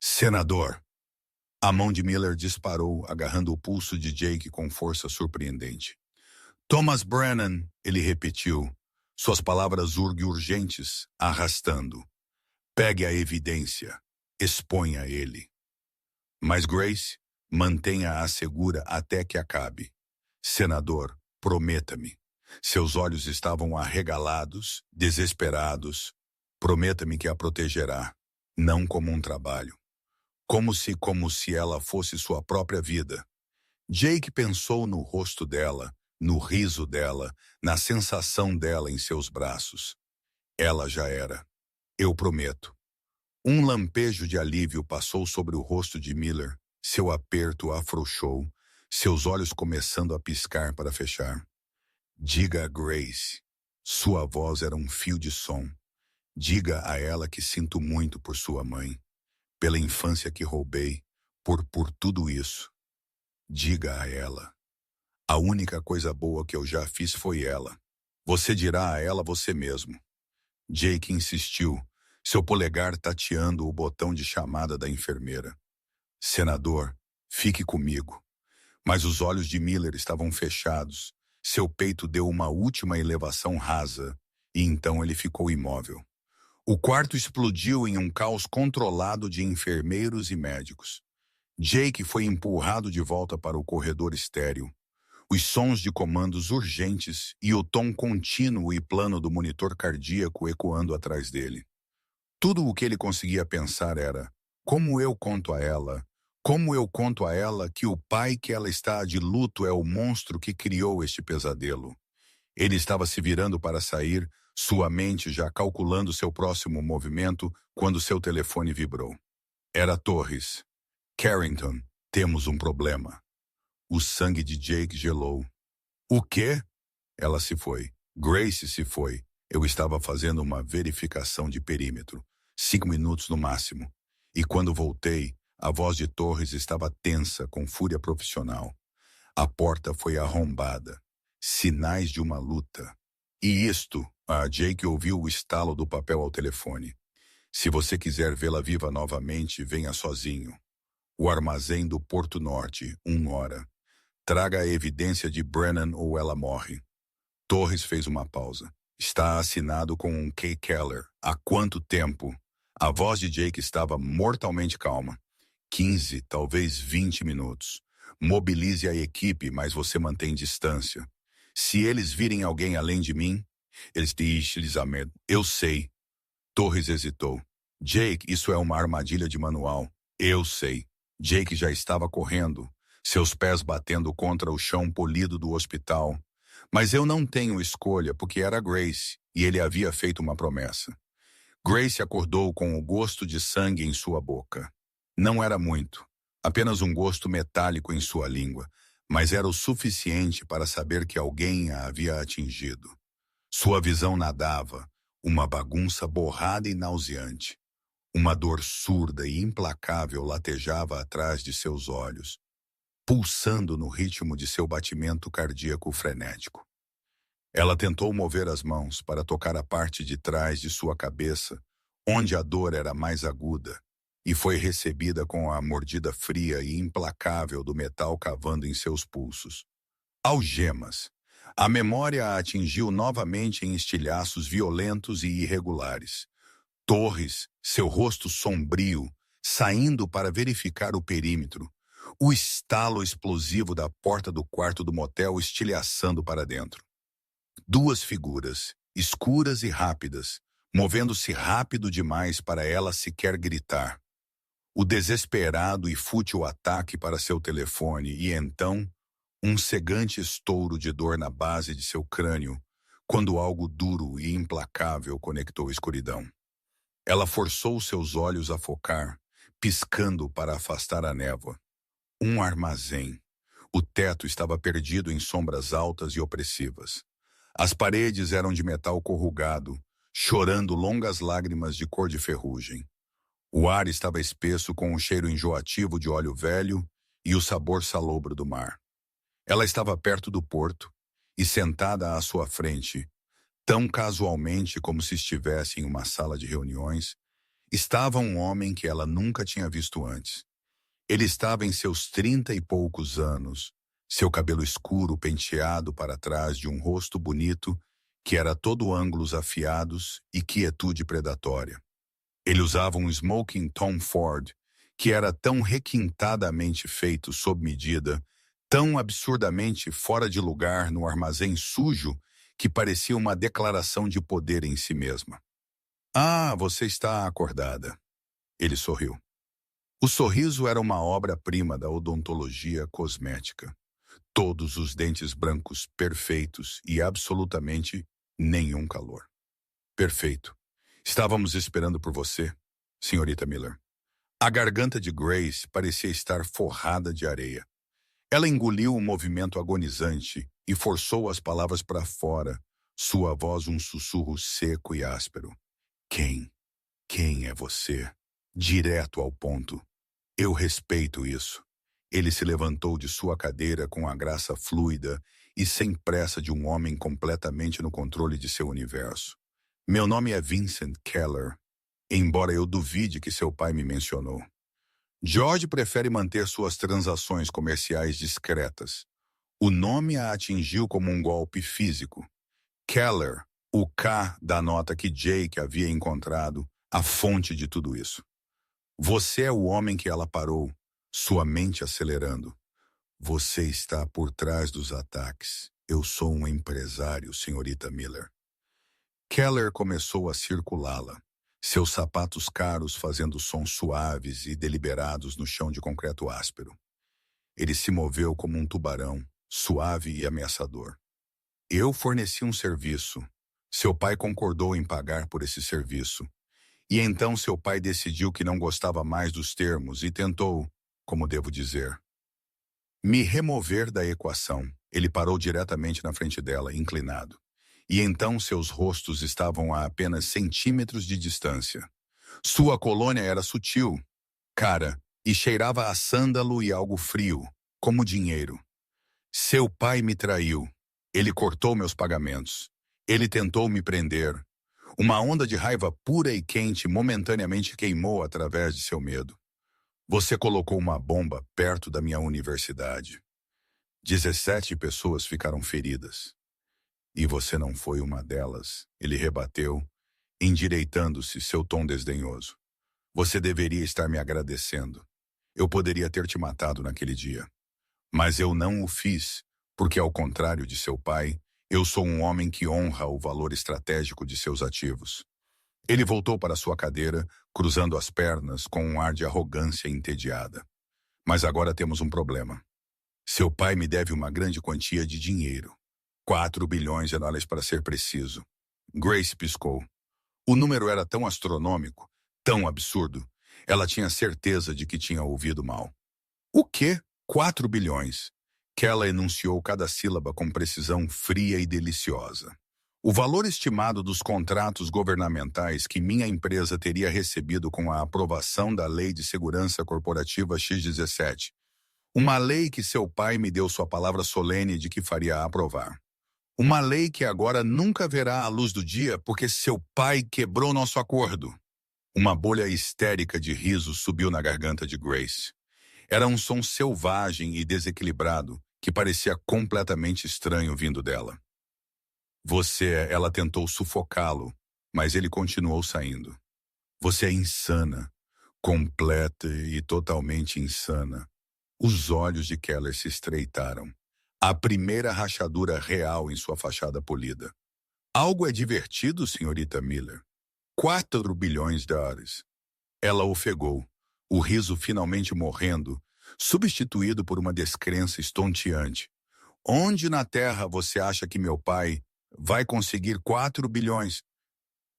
Senador! A mão de Miller disparou, agarrando o pulso de Jake com força surpreendente. Thomas Brennan, ele repetiu, suas palavras urgentes, arrastando. Pegue a evidência, exponha ele. Mas Grace, mantenha-a segura até que acabe. Senador, prometa-me. Seus olhos estavam arregalados, desesperados. Prometa-me que a protegerá, não como um trabalho. Como se ela fosse sua própria vida. Jake pensou no rosto dela, no riso dela, na sensação dela em seus braços. Ela já era. Eu prometo. Um lampejo de alívio passou sobre o rosto de Miller. Seu aperto afrouxou, seus olhos começando a piscar para fechar. Diga a Grace. Sua voz era um fio de som. Diga a ela que sinto muito por sua mãe, pela infância que roubei, por tudo isso. Diga a ela. A única coisa boa que eu já fiz foi ela. Você dirá a ela você mesmo. Jake insistiu, seu polegar tateando o botão de chamada da enfermeira. Senador, fique comigo. Mas os olhos de Miller estavam fechados. Seu peito deu uma última elevação rasa, e então ele ficou imóvel. O quarto explodiu em um caos controlado de enfermeiros e médicos. Jake foi empurrado de volta para o corredor estéril. Os sons de comandos urgentes e o tom contínuo e plano do monitor cardíaco ecoando atrás dele. Tudo o que ele conseguia pensar era, como eu conto a ela que o pai que ela está de luto é o monstro que criou este pesadelo. Ele estava se virando para sair, sua mente já calculando seu próximo movimento quando seu telefone vibrou. Era Torres. Carrington, temos um problema. O sangue de Jake gelou. O quê? Ela se foi. Grace se foi. Eu estava fazendo uma verificação de perímetro. 5 minutos no máximo. E quando voltei, a voz de Torres estava tensa, com fúria profissional. A porta foi arrombada. Sinais de uma luta. E a Jake ouviu o estalo do papel ao telefone. Se você quiser vê-la viva novamente, venha sozinho. O armazém do Porto Norte, 1 hora. Traga a evidência de Brennan ou ela morre. Torres fez uma pausa. Está assinado com um K. Keller. Há quanto tempo? A voz de Jake estava mortalmente calma. 15, talvez 20 minutos. Mobilize a equipe, mas você mantém distância. Se eles virem alguém além de mim, eles dizem medo. Eu sei. Torres hesitou. Jake, isso é uma armadilha de manual. Eu sei. Jake já estava correndo, seus pés batendo contra o chão polido do hospital. Mas eu não tenho escolha, porque era Grace, e ele havia feito uma promessa. Grace acordou com o gosto de sangue em sua boca. Não era muito, apenas um gosto metálico em sua língua, mas era o suficiente para saber que alguém a havia atingido. Sua visão nadava, uma bagunça borrada e nauseante. Uma dor surda e implacável latejava atrás de seus olhos, pulsando no ritmo de seu batimento cardíaco frenético. Ela tentou mover as mãos para tocar a parte de trás de sua cabeça, onde a dor era mais aguda, e foi recebida com a mordida fria e implacável do metal cavando em seus pulsos. Algemas. A memória a atingiu novamente em estilhaços violentos e irregulares. Torres, seu rosto sombrio, saindo para verificar o perímetro. O estalo explosivo da porta do quarto do motel estilhaçando para dentro. Duas figuras, escuras e rápidas, movendo-se rápido demais para ela sequer gritar. O desesperado e fútil ataque para seu telefone e então um cegante estouro de dor na base de seu crânio, quando algo duro e implacável conectou a escuridão. Ela forçou seus olhos a focar, piscando para afastar a névoa. Um armazém. O teto estava perdido em sombras altas e opressivas. As paredes eram de metal corrugado, chorando longas lágrimas de cor de ferrugem. O ar estava espesso com um cheiro enjoativo de óleo velho e o sabor salobro do mar. Ela estava perto do porto e sentada à sua frente, tão casualmente como se estivesse em uma sala de reuniões, estava um homem que ela nunca tinha visto antes. Ele estava em seus 30 e poucos anos, seu cabelo escuro penteado para trás de um rosto bonito que era todo ângulos afiados e quietude predatória. Ele usava um smoking Tom Ford, que era tão requintadamente feito sob medida, tão absurdamente fora de lugar no armazém sujo, que parecia uma declaração de poder em si mesma. "Ah, você está acordada." Ele sorriu. O sorriso era uma obra-prima da odontologia cosmética. Todos os dentes brancos perfeitos e absolutamente nenhum calor. "Perfeito. Estávamos esperando por você, senhorita Miller." A garganta de Grace parecia estar forrada de areia. Ela engoliu um movimento agonizante e forçou as palavras para fora, sua voz um sussurro seco e áspero. Quem é você?" Direto ao ponto. "Eu respeito isso." Ele se levantou de sua cadeira com a graça fluida e sem pressa de um homem completamente no controle de seu universo. "Meu nome é Vincent Keller, embora eu duvide que seu pai me mencionou. George prefere manter suas transações comerciais discretas. O nome a atingiu como um golpe físico. Keller, o K da nota que Jake havia encontrado, a fonte de tudo isso. Você é o homem que ela parou, sua mente acelerando. Você está por trás dos ataques. Eu sou um empresário, senhorita Miller." Keller começou a circulá-la, seus sapatos caros fazendo sons suaves e deliberados no chão de concreto áspero. Ele se moveu como um tubarão, suave e ameaçador. "Eu forneci um serviço. Seu pai concordou em pagar por esse serviço. E então seu pai decidiu que não gostava mais dos termos e tentou, como devo dizer, me remover da equação." Ele parou diretamente na frente dela, inclinado. E então seus rostos estavam a apenas centímetros de distância. Sua colônia era sutil, cara, e cheirava a sândalo e algo frio, como dinheiro. "Seu pai me traiu. Ele cortou meus pagamentos. Ele tentou me prender." Uma onda de raiva pura e quente momentaneamente queimou através de seu medo. "Você colocou uma bomba perto da minha universidade. 17 pessoas ficaram feridas. E você não foi uma delas," ele rebateu, endireitando-se, seu tom desdenhoso. "Você deveria estar me agradecendo. Eu poderia ter te matado naquele dia. Mas eu não o fiz, porque ao contrário de seu pai, eu sou um homem que honra o valor estratégico de seus ativos." Ele voltou para sua cadeira, cruzando as pernas com um ar de arrogância entediada. "Mas agora temos um problema. Seu pai me deve uma grande quantia de dinheiro. 4 bilhões de dólares para ser preciso." Grace piscou. O número era tão astronômico, tão absurdo. Ela tinha certeza de que tinha ouvido mal. "O quê? 4 bilhões?" Keller enunciou cada sílaba com precisão fria e deliciosa. "O valor estimado dos contratos governamentais que minha empresa teria recebido com a aprovação da Lei de Segurança Corporativa X-17. Uma lei que seu pai me deu sua palavra solene de que faria aprovar. Uma lei que agora nunca verá a luz do dia porque seu pai quebrou nosso acordo. Uma bolha histérica de riso subiu na garganta de Grace. Era um som selvagem e desequilibrado que parecia completamente estranho vindo dela. Ela tentou sufocá-lo, mas ele continuou saindo. Você é insana, completa e totalmente insana. Os olhos de Keller se estreitaram. A primeira rachadura real em sua fachada polida. Algo é divertido, senhorita Miller. 4 bilhões de dólares. Ela ofegou, o riso finalmente morrendo, substituído por uma descrença estonteante. Onde na Terra você acha que meu pai vai conseguir 4 bilhões?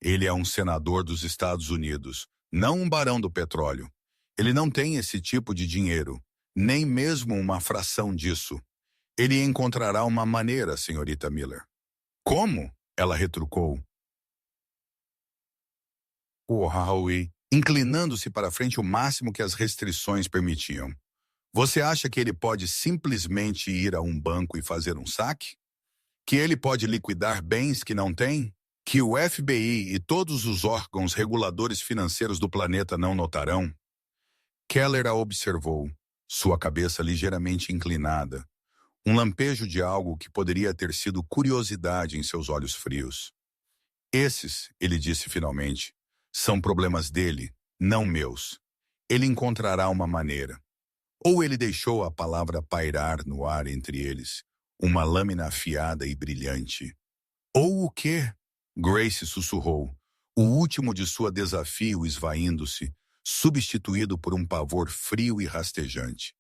Ele é um senador dos Estados Unidos, não um barão do petróleo. Ele não tem esse tipo de dinheiro, nem mesmo uma fração disso. Ele encontrará uma maneira, senhorita Miller. Como? Ela retrucou. O Howie, inclinando-se para frente o máximo que as restrições permitiam. Você acha que ele pode simplesmente ir a um banco e fazer um saque? Que ele pode liquidar bens que não tem? Que o FBI e todos os órgãos reguladores financeiros do planeta não notarão? Keller a observou, sua cabeça ligeiramente inclinada. Um lampejo de algo que poderia ter sido curiosidade em seus olhos frios. Esses, ele disse finalmente, são problemas dele, não meus. Ele encontrará uma maneira. Ou ele deixou a palavra pairar no ar entre eles, uma lâmina afiada e brilhante. Ou o quê? Grace sussurrou, o último de sua desafio esvaindo-se, substituído por um pavor frio e rastejante.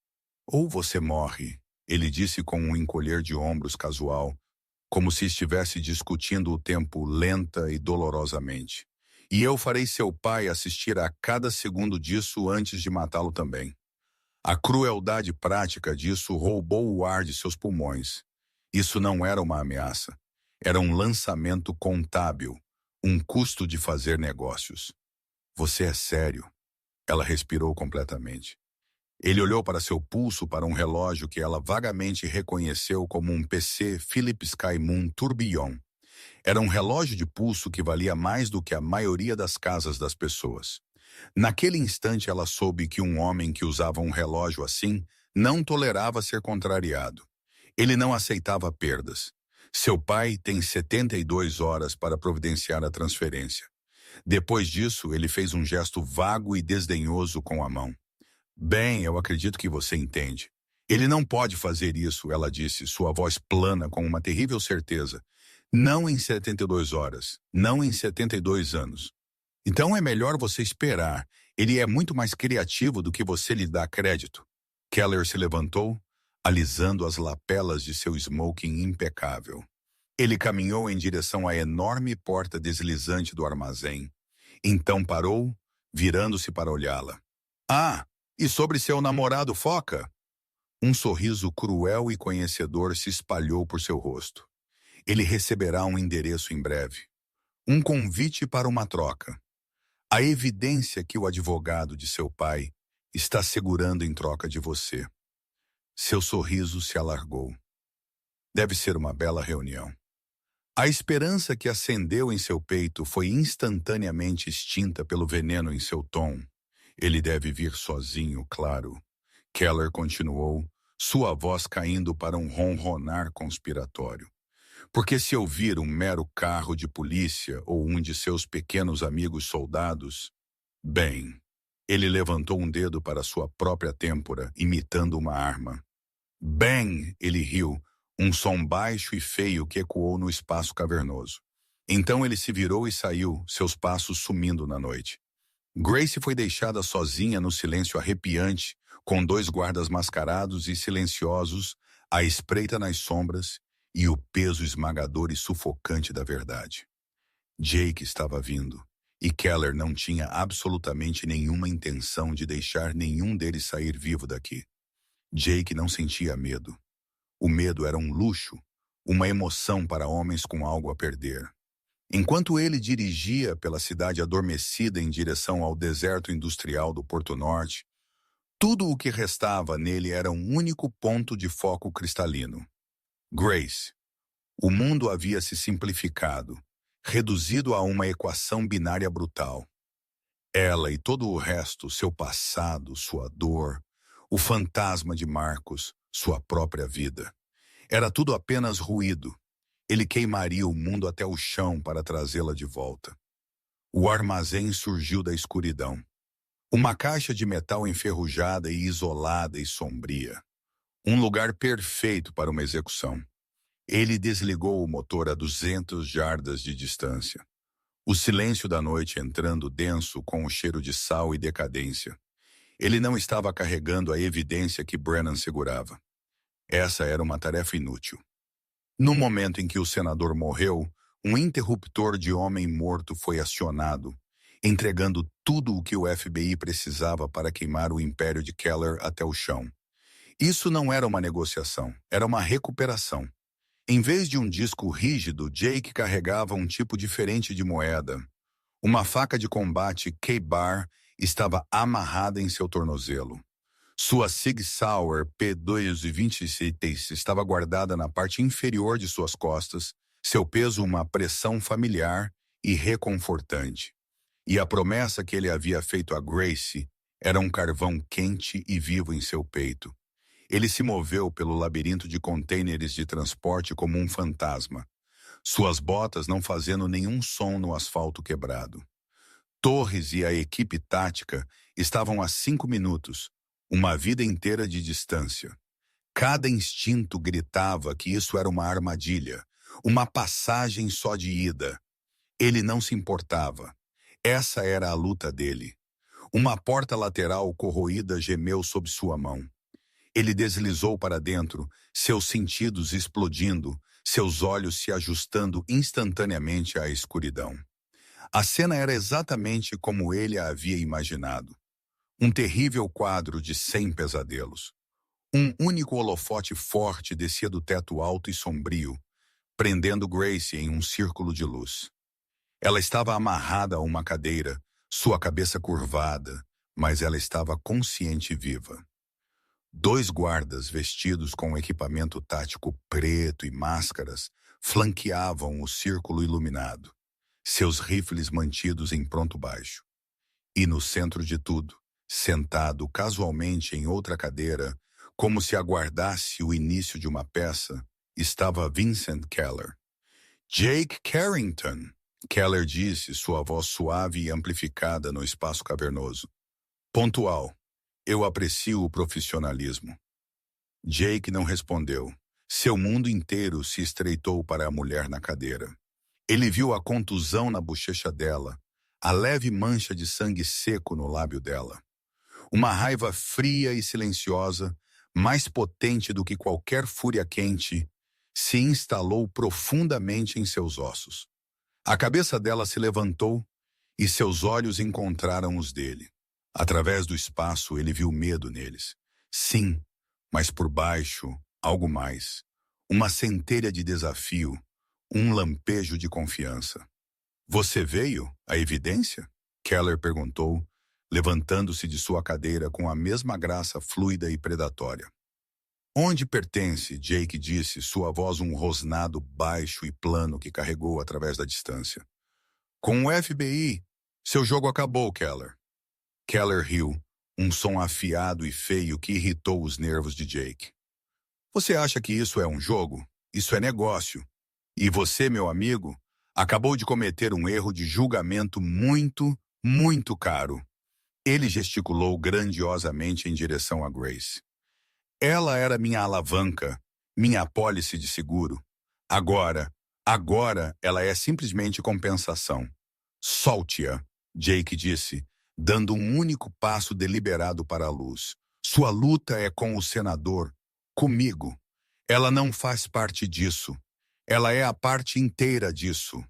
Ou você morre, ele disse com um encolher de ombros casual, como se estivesse discutindo o tempo lenta e dolorosamente. E eu farei seu pai assistir a cada segundo disso antes de matá-lo também. A crueldade prática disso roubou o ar de seus pulmões. Isso não era uma ameaça. Era um lançamento contábil, um custo de fazer negócios. Você é sério? Ela respirou completamente. Ele olhou para seu pulso para um relógio que ela vagamente reconheceu como um PC Philips Sky Moon Tourbillon. Era um relógio de pulso que valia mais do que a maioria das casas das pessoas. Naquele instante ela soube que um homem que usava um relógio assim não tolerava ser contrariado. Ele não aceitava perdas. Seu pai tem 72 horas para providenciar a transferência. Depois disso, ele fez um gesto vago e desdenhoso com a mão. Bem, eu acredito que você entende. Ele não pode fazer isso, ela disse, sua voz plana com uma terrível certeza. Não em 72 horas, não em 72 anos. Então é melhor você esperar. Ele é muito mais criativo do que você lhe dá crédito. Keller se levantou, alisando as lapelas de seu smoking impecável. Ele caminhou em direção à enorme porta deslizante do armazém. Então parou, virando-se para olhá-la. Ah, e sobre seu namorado Foca? Um sorriso cruel e conhecedor se espalhou por seu rosto. Ele receberá um endereço em breve. Um convite para uma troca. A evidência que o advogado de seu pai está segurando em troca de você. Seu sorriso se alargou. Deve ser uma bela reunião. A esperança que acendeu em seu peito foi instantaneamente extinta pelo veneno em seu tom. Ele deve vir sozinho, claro. Keller continuou, sua voz caindo para um ronronar conspiratório. Porque se eu vir um mero carro de polícia ou um de seus pequenos amigos soldados... Bem, ele levantou um dedo para sua própria têmpora, imitando uma arma. Bem, ele riu, um som baixo e feio que ecoou no espaço cavernoso. Então ele se virou e saiu, seus passos sumindo na noite. Grace foi deixada sozinha no silêncio arrepiante, com 2 guardas mascarados e silenciosos, à espreita nas sombras, e o peso esmagador e sufocante da verdade. Jake estava vindo, e Keller não tinha absolutamente nenhuma intenção de deixar nenhum deles sair vivo daqui. Jake não sentia medo. O medo era um luxo, uma emoção para homens com algo a perder. Enquanto ele dirigia pela cidade adormecida em direção ao deserto industrial do Porto Norte, tudo o que restava nele era um único ponto de foco cristalino. Grace, O mundo havia se simplificado, reduzido a uma equação binária brutal. Ela e todo o resto, seu passado, sua dor, o fantasma de Marcos, sua própria vida. Era tudo apenas ruído. Ele queimaria o mundo até o chão para trazê-la de volta. O armazém surgiu da escuridão. Uma caixa de metal enferrujada e isolada e sombria. Um lugar perfeito para uma execução. Ele desligou o motor a 200 jardas de distância. O silêncio da noite entrando denso com o cheiro de sal e decadência. Ele não estava carregando a evidência que Brennan segurava. Essa era uma tarefa inútil. No momento em que o senador morreu, um interruptor de homem morto foi acionado, entregando tudo o que o FBI precisava para queimar o império de Keller até o chão. Isso não era uma negociação, era uma recuperação. Em vez de um disco rígido, Jake carregava um tipo diferente de moeda. Uma faca de combate K-Bar estava amarrada em seu tornozelo. Sua Sig Sauer P226 estava guardada na parte inferior de suas costas, seu peso uma pressão familiar e reconfortante. E a promessa que ele havia feito a Grace era um carvão quente e vivo em seu peito. Ele se moveu pelo labirinto de contêineres de transporte como um fantasma, suas botas não fazendo nenhum som no asfalto quebrado. Torres e a equipe tática estavam a 5 minutos, uma vida inteira de distância. Cada instinto gritava que isso era uma armadilha, uma passagem só de ida. Ele não se importava. Essa era a luta dele. Uma porta lateral corroída gemeu sob sua mão. Ele deslizou para dentro, seus sentidos explodindo, seus olhos se ajustando instantaneamente à escuridão. A cena era exatamente como ele a havia imaginado. Um terrível quadro de 100 pesadelos. Um único holofote forte descia do teto alto e sombrio, prendendo Grace em um círculo de luz. Ela estava amarrada a uma cadeira, sua cabeça curvada, mas ela estava consciente e viva. 2 guardas vestidos com equipamento tático preto e máscaras flanqueavam o círculo iluminado, seus rifles mantidos em pronto baixo. E no centro de tudo, sentado casualmente em outra cadeira, como se aguardasse o início de uma peça, estava Vincent Keller. Jake Carrington, Keller disse, sua voz suave e amplificada no espaço cavernoso. Pontual. Eu aprecio o profissionalismo. Jake não respondeu. Seu mundo inteiro se estreitou para a mulher na cadeira. Ele viu a contusão na bochecha dela, a leve mancha de sangue seco no lábio dela. Uma raiva fria e silenciosa, mais potente do que qualquer fúria quente, se instalou profundamente em seus ossos. A cabeça dela se levantou e seus olhos encontraram os dele. Através do espaço, ele viu medo neles. Sim, mas por baixo, algo mais. Uma centelha de desafio, um lampejo de confiança. Você veio? A evidência? Keller perguntou, levantando-se de sua cadeira com a mesma graça fluida e predatória. Onde pertence? Jake disse, sua voz um rosnado baixo e plano que carregou através da distância. Com o FBI. Seu jogo acabou, Keller. Keller riu, um som afiado e feio que irritou os nervos de Jake. Você acha que isso é um jogo? Isso é negócio. E você, meu amigo, acabou de cometer um erro de julgamento muito, muito caro. Ele gesticulou grandiosamente em direção a Grace. Ela era minha alavanca, minha apólice de seguro. Agora ela é simplesmente compensação. Solte-a, Jake disse, dando um único passo deliberado para a luz. Sua luta é com o senador, comigo. Ela não faz parte disso. Ela é a parte inteira disso.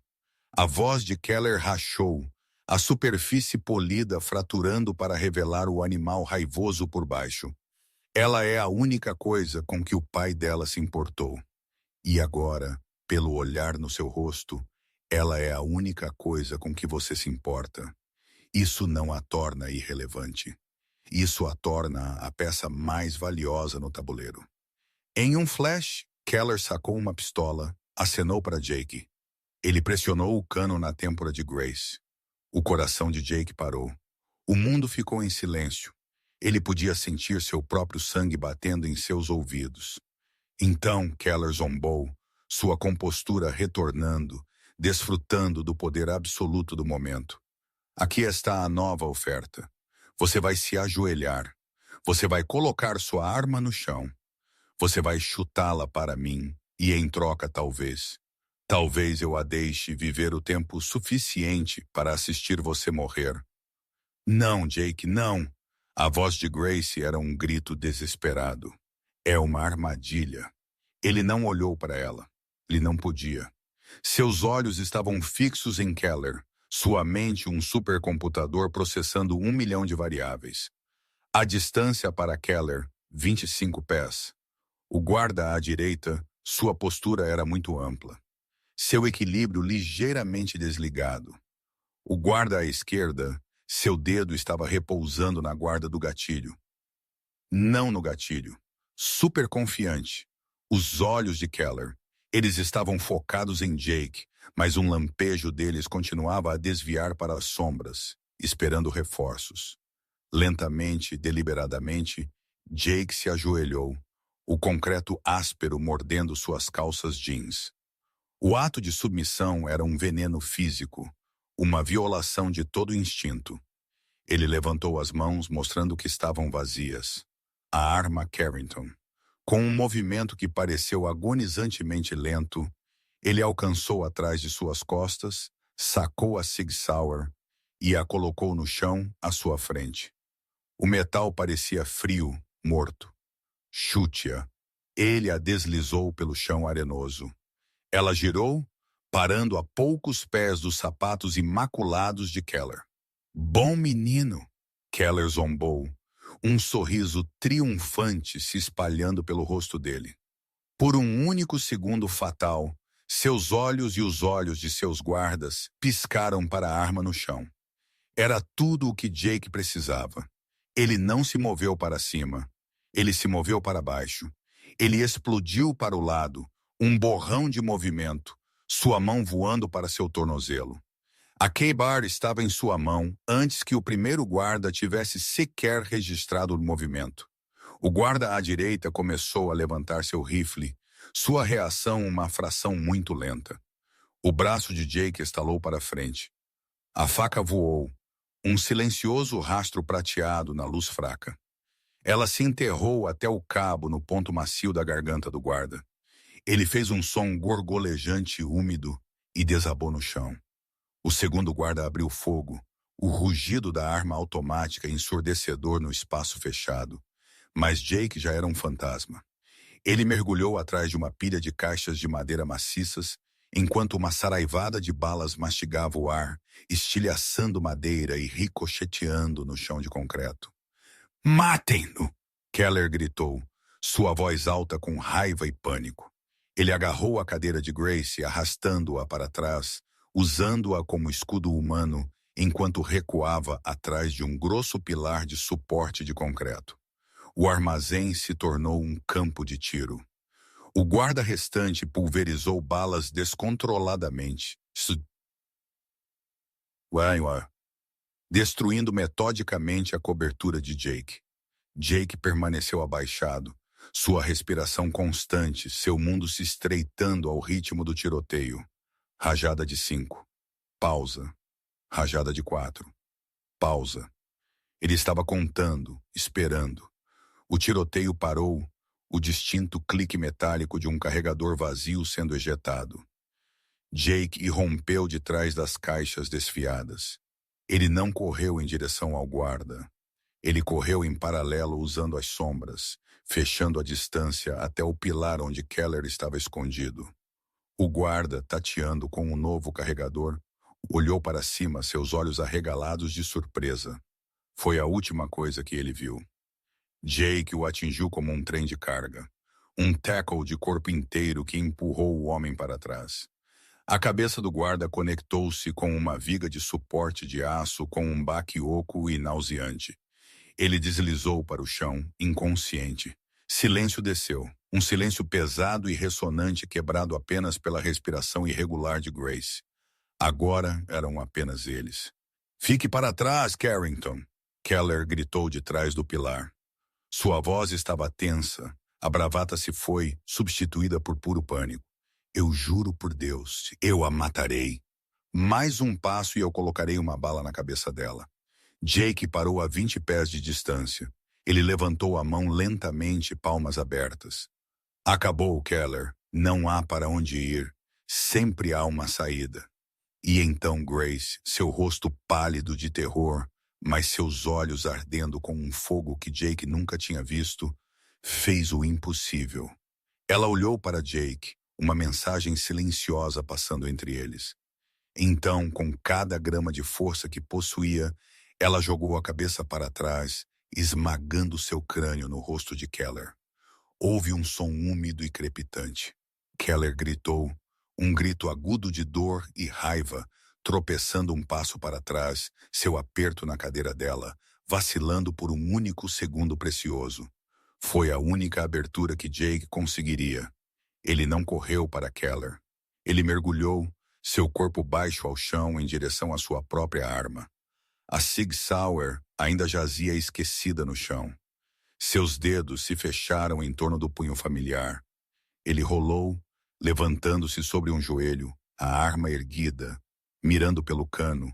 A voz de Keller rachou, a superfície polida fraturando para revelar o animal raivoso por baixo. Ela é a única coisa com que o pai dela se importou. E agora, pelo olhar no seu rosto, ela é a única coisa com que você se importa. Isso não a torna irrelevante. Isso a torna a peça mais valiosa no tabuleiro. Em um flash, Keller sacou uma pistola, acenou para Jake. Ele pressionou o cano na têmpora de Grace. O coração de Jake parou. O mundo ficou em silêncio. Ele podia sentir seu próprio sangue batendo em seus ouvidos. Então Keller zombou, sua compostura retornando, desfrutando do poder absoluto do momento. Aqui está a nova oferta. Você vai se ajoelhar. Você vai colocar sua arma no chão. Você vai chutá-la para mim e, em troca, talvez eu a deixe viver o tempo suficiente para assistir você morrer. Não, Jake, não. A voz de Grace era um grito desesperado. É uma armadilha. Ele não olhou para ela. Ele não podia. Seus olhos estavam fixos em Keller, sua mente um supercomputador processando 1 milhão de variáveis. A distância para Keller, 25 pés. O guarda à direita, sua postura era muito ampla. Seu equilíbrio ligeiramente desligado. O guarda à esquerda, seu dedo estava repousando na guarda do gatilho. Não no gatilho. Super confiante. Os olhos de Keller. Eles estavam focados em Jake, mas um lampejo deles continuava a desviar para as sombras, esperando reforços. Lentamente, deliberadamente, Jake se ajoelhou, o concreto áspero mordendo suas calças jeans. O ato de submissão era um veneno físico, uma violação de todo instinto. Ele levantou as mãos mostrando que estavam vazias. A arma Carrington. Com um movimento que pareceu agonizantemente lento, ele alcançou atrás de suas costas, sacou a Sig Sauer e a colocou no chão à sua frente. O metal parecia frio, morto. Chute-a. Ele a deslizou pelo chão arenoso. Ela girou, parando a poucos pés dos sapatos imaculados de Keller. Bom menino! Keller zombou, um sorriso triunfante se espalhando pelo rosto dele. Por um único segundo fatal, seus olhos e os olhos de seus guardas piscaram para a arma no chão. Era tudo o que Jake precisava. Ele não se moveu para cima. Ele se moveu para baixo. Ele explodiu para o lado, um borrão de movimento, sua mão voando para seu tornozelo. A K-Bar estava em sua mão antes que o primeiro guarda tivesse sequer registrado o movimento. O guarda à direita começou a levantar seu rifle, sua reação uma fração muito lenta. O braço de Jake estalou para frente. A faca voou, um silencioso rastro prateado na luz fraca. Ela se enterrou até o cabo no ponto macio da garganta do guarda. Ele fez um som gorgolejante úmido e desabou no chão. O segundo guarda abriu fogo, o rugido da arma automática ensurdecedor no espaço fechado. Mas Jake já era um fantasma. Ele mergulhou atrás de uma pilha de caixas de madeira maciças, enquanto uma saraivada de balas mastigava o ar, estilhaçando madeira e ricocheteando no chão de concreto. "Matem-no!" Keller gritou, sua voz alta com raiva e pânico. Ele agarrou a cadeira de Grace, arrastando-a para trás, usando-a como escudo humano, enquanto recuava atrás de um grosso pilar de suporte de concreto. O armazém se tornou um campo de tiro. O guarda restante pulverizou balas descontroladamente, destruindo metodicamente a cobertura de Jake. Jake permaneceu abaixado, sua respiração constante, seu mundo se estreitando ao ritmo do tiroteio. Rajada de 5. Pausa. Rajada de 4. Pausa. Ele estava contando, esperando. O tiroteio parou, o distinto clique metálico de um carregador vazio sendo ejetado. Jake irrompeu de trás das caixas desfiadas. Ele não correu em direção ao guarda. Ele correu em paralelo usando as sombras, fechando a distância até o pilar onde Keller estava escondido. O guarda, tateando com um novo carregador, olhou para cima, seus olhos arregalados de surpresa. Foi a última coisa que ele viu. Jake o atingiu como um trem de carga. Um tackle de corpo inteiro que empurrou o homem para trás. A cabeça do guarda conectou-se com uma viga de suporte de aço com um baque oco e nauseante. Ele deslizou para o chão, inconsciente, Silêncio desceu. Um silêncio pesado e ressonante quebrado apenas pela respiração irregular de Grace. Agora eram apenas eles. Fique para trás, Carrington! Keller gritou de trás do pilar. Sua voz estava tensa. A bravata se foi, substituída por puro pânico. Eu juro por Deus, eu a matarei. Mais um passo e eu colocarei uma bala na cabeça dela. Jake parou a 20 pés de distância. Ele levantou a mão lentamente, palmas abertas. Acabou, Keller. Não há para onde ir. Sempre há uma saída. E então Grace, seu rosto pálido de terror, mas seus olhos ardendo com um fogo que Jake nunca tinha visto, fez o impossível. Ela olhou para Jake, uma mensagem silenciosa passando entre eles. Então, com cada grama de força que possuía, ela jogou a cabeça para trás, esmagando seu crânio no rosto de Keller. Houve um som úmido e crepitante. Keller gritou, um grito agudo de dor e raiva, tropeçando um passo para trás, seu aperto na cadeira dela, vacilando por um único segundo precioso. Foi a única abertura que Jake conseguiria. Ele não correu para Keller. Ele mergulhou, seu corpo baixo ao chão em direção à sua própria arma. A Sig Sauer ainda jazia esquecida no chão. Seus dedos se fecharam em torno do punho familiar. Ele rolou, levantando-se sobre um joelho, a arma erguida, mirando pelo cano,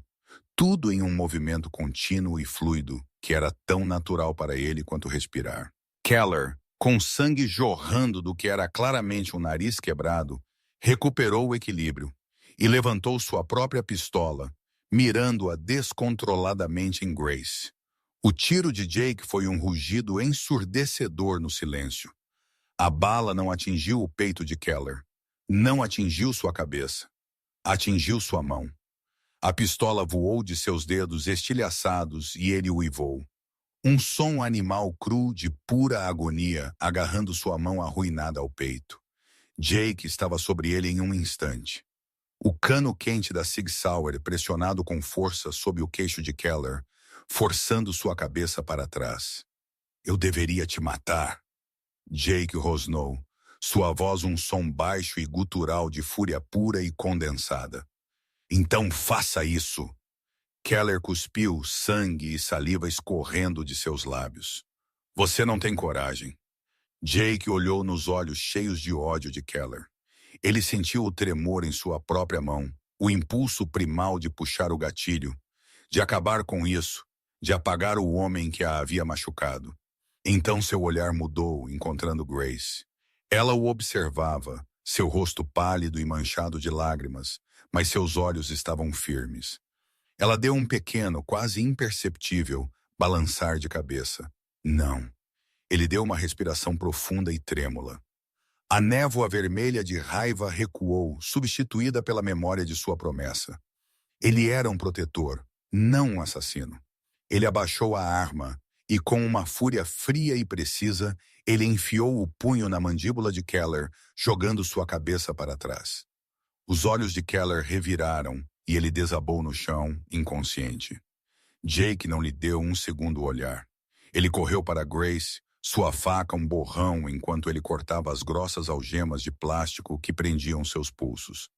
tudo em um movimento contínuo e fluido que era tão natural para ele quanto respirar. Keller, com sangue jorrando do que era claramente um nariz quebrado, recuperou o equilíbrio e levantou sua própria pistola, mirando-a descontroladamente em Grace. O tiro de Jake foi um rugido ensurdecedor no silêncio. A bala não atingiu o peito de Keller. Não atingiu sua cabeça. Atingiu sua mão. A pistola voou de seus dedos estilhaçados e ele uivou. Um som animal cru de pura agonia agarrando sua mão arruinada ao peito. Jake estava sobre ele em um instante. O cano quente da Sig Sauer pressionado com força sob o queixo de Keller, forçando sua cabeça para trás. Eu deveria te matar. Jake rosnou, sua voz um som baixo e gutural de fúria pura e condensada. Então faça isso. Keller cuspiu, sangue e saliva escorrendo de seus lábios. Você não tem coragem. Jake olhou nos olhos cheios de ódio de Keller. Ele sentiu o tremor em sua própria mão, o impulso primal de puxar o gatilho, de acabar com isso, de apagar o homem que a havia machucado. Então seu olhar mudou, encontrando Grace. Ela o observava, seu rosto pálido e manchado de lágrimas, mas seus olhos estavam firmes. Ela deu um pequeno, quase imperceptível, balançar de cabeça. Não. Ele deu uma respiração profunda e trêmula. A névoa vermelha de raiva recuou, substituída pela memória de sua promessa. Ele era um protetor, não um assassino. Ele abaixou a arma e, com uma fúria fria e precisa, ele enfiou o punho na mandíbula de Keller, jogando sua cabeça para trás. Os olhos de Keller reviraram e ele desabou no chão, inconsciente. Jake não lhe deu um segundo olhar. Ele correu para Grace, sua faca um borrão enquanto ele cortava as grossas algemas de plástico que prendiam seus pulsos.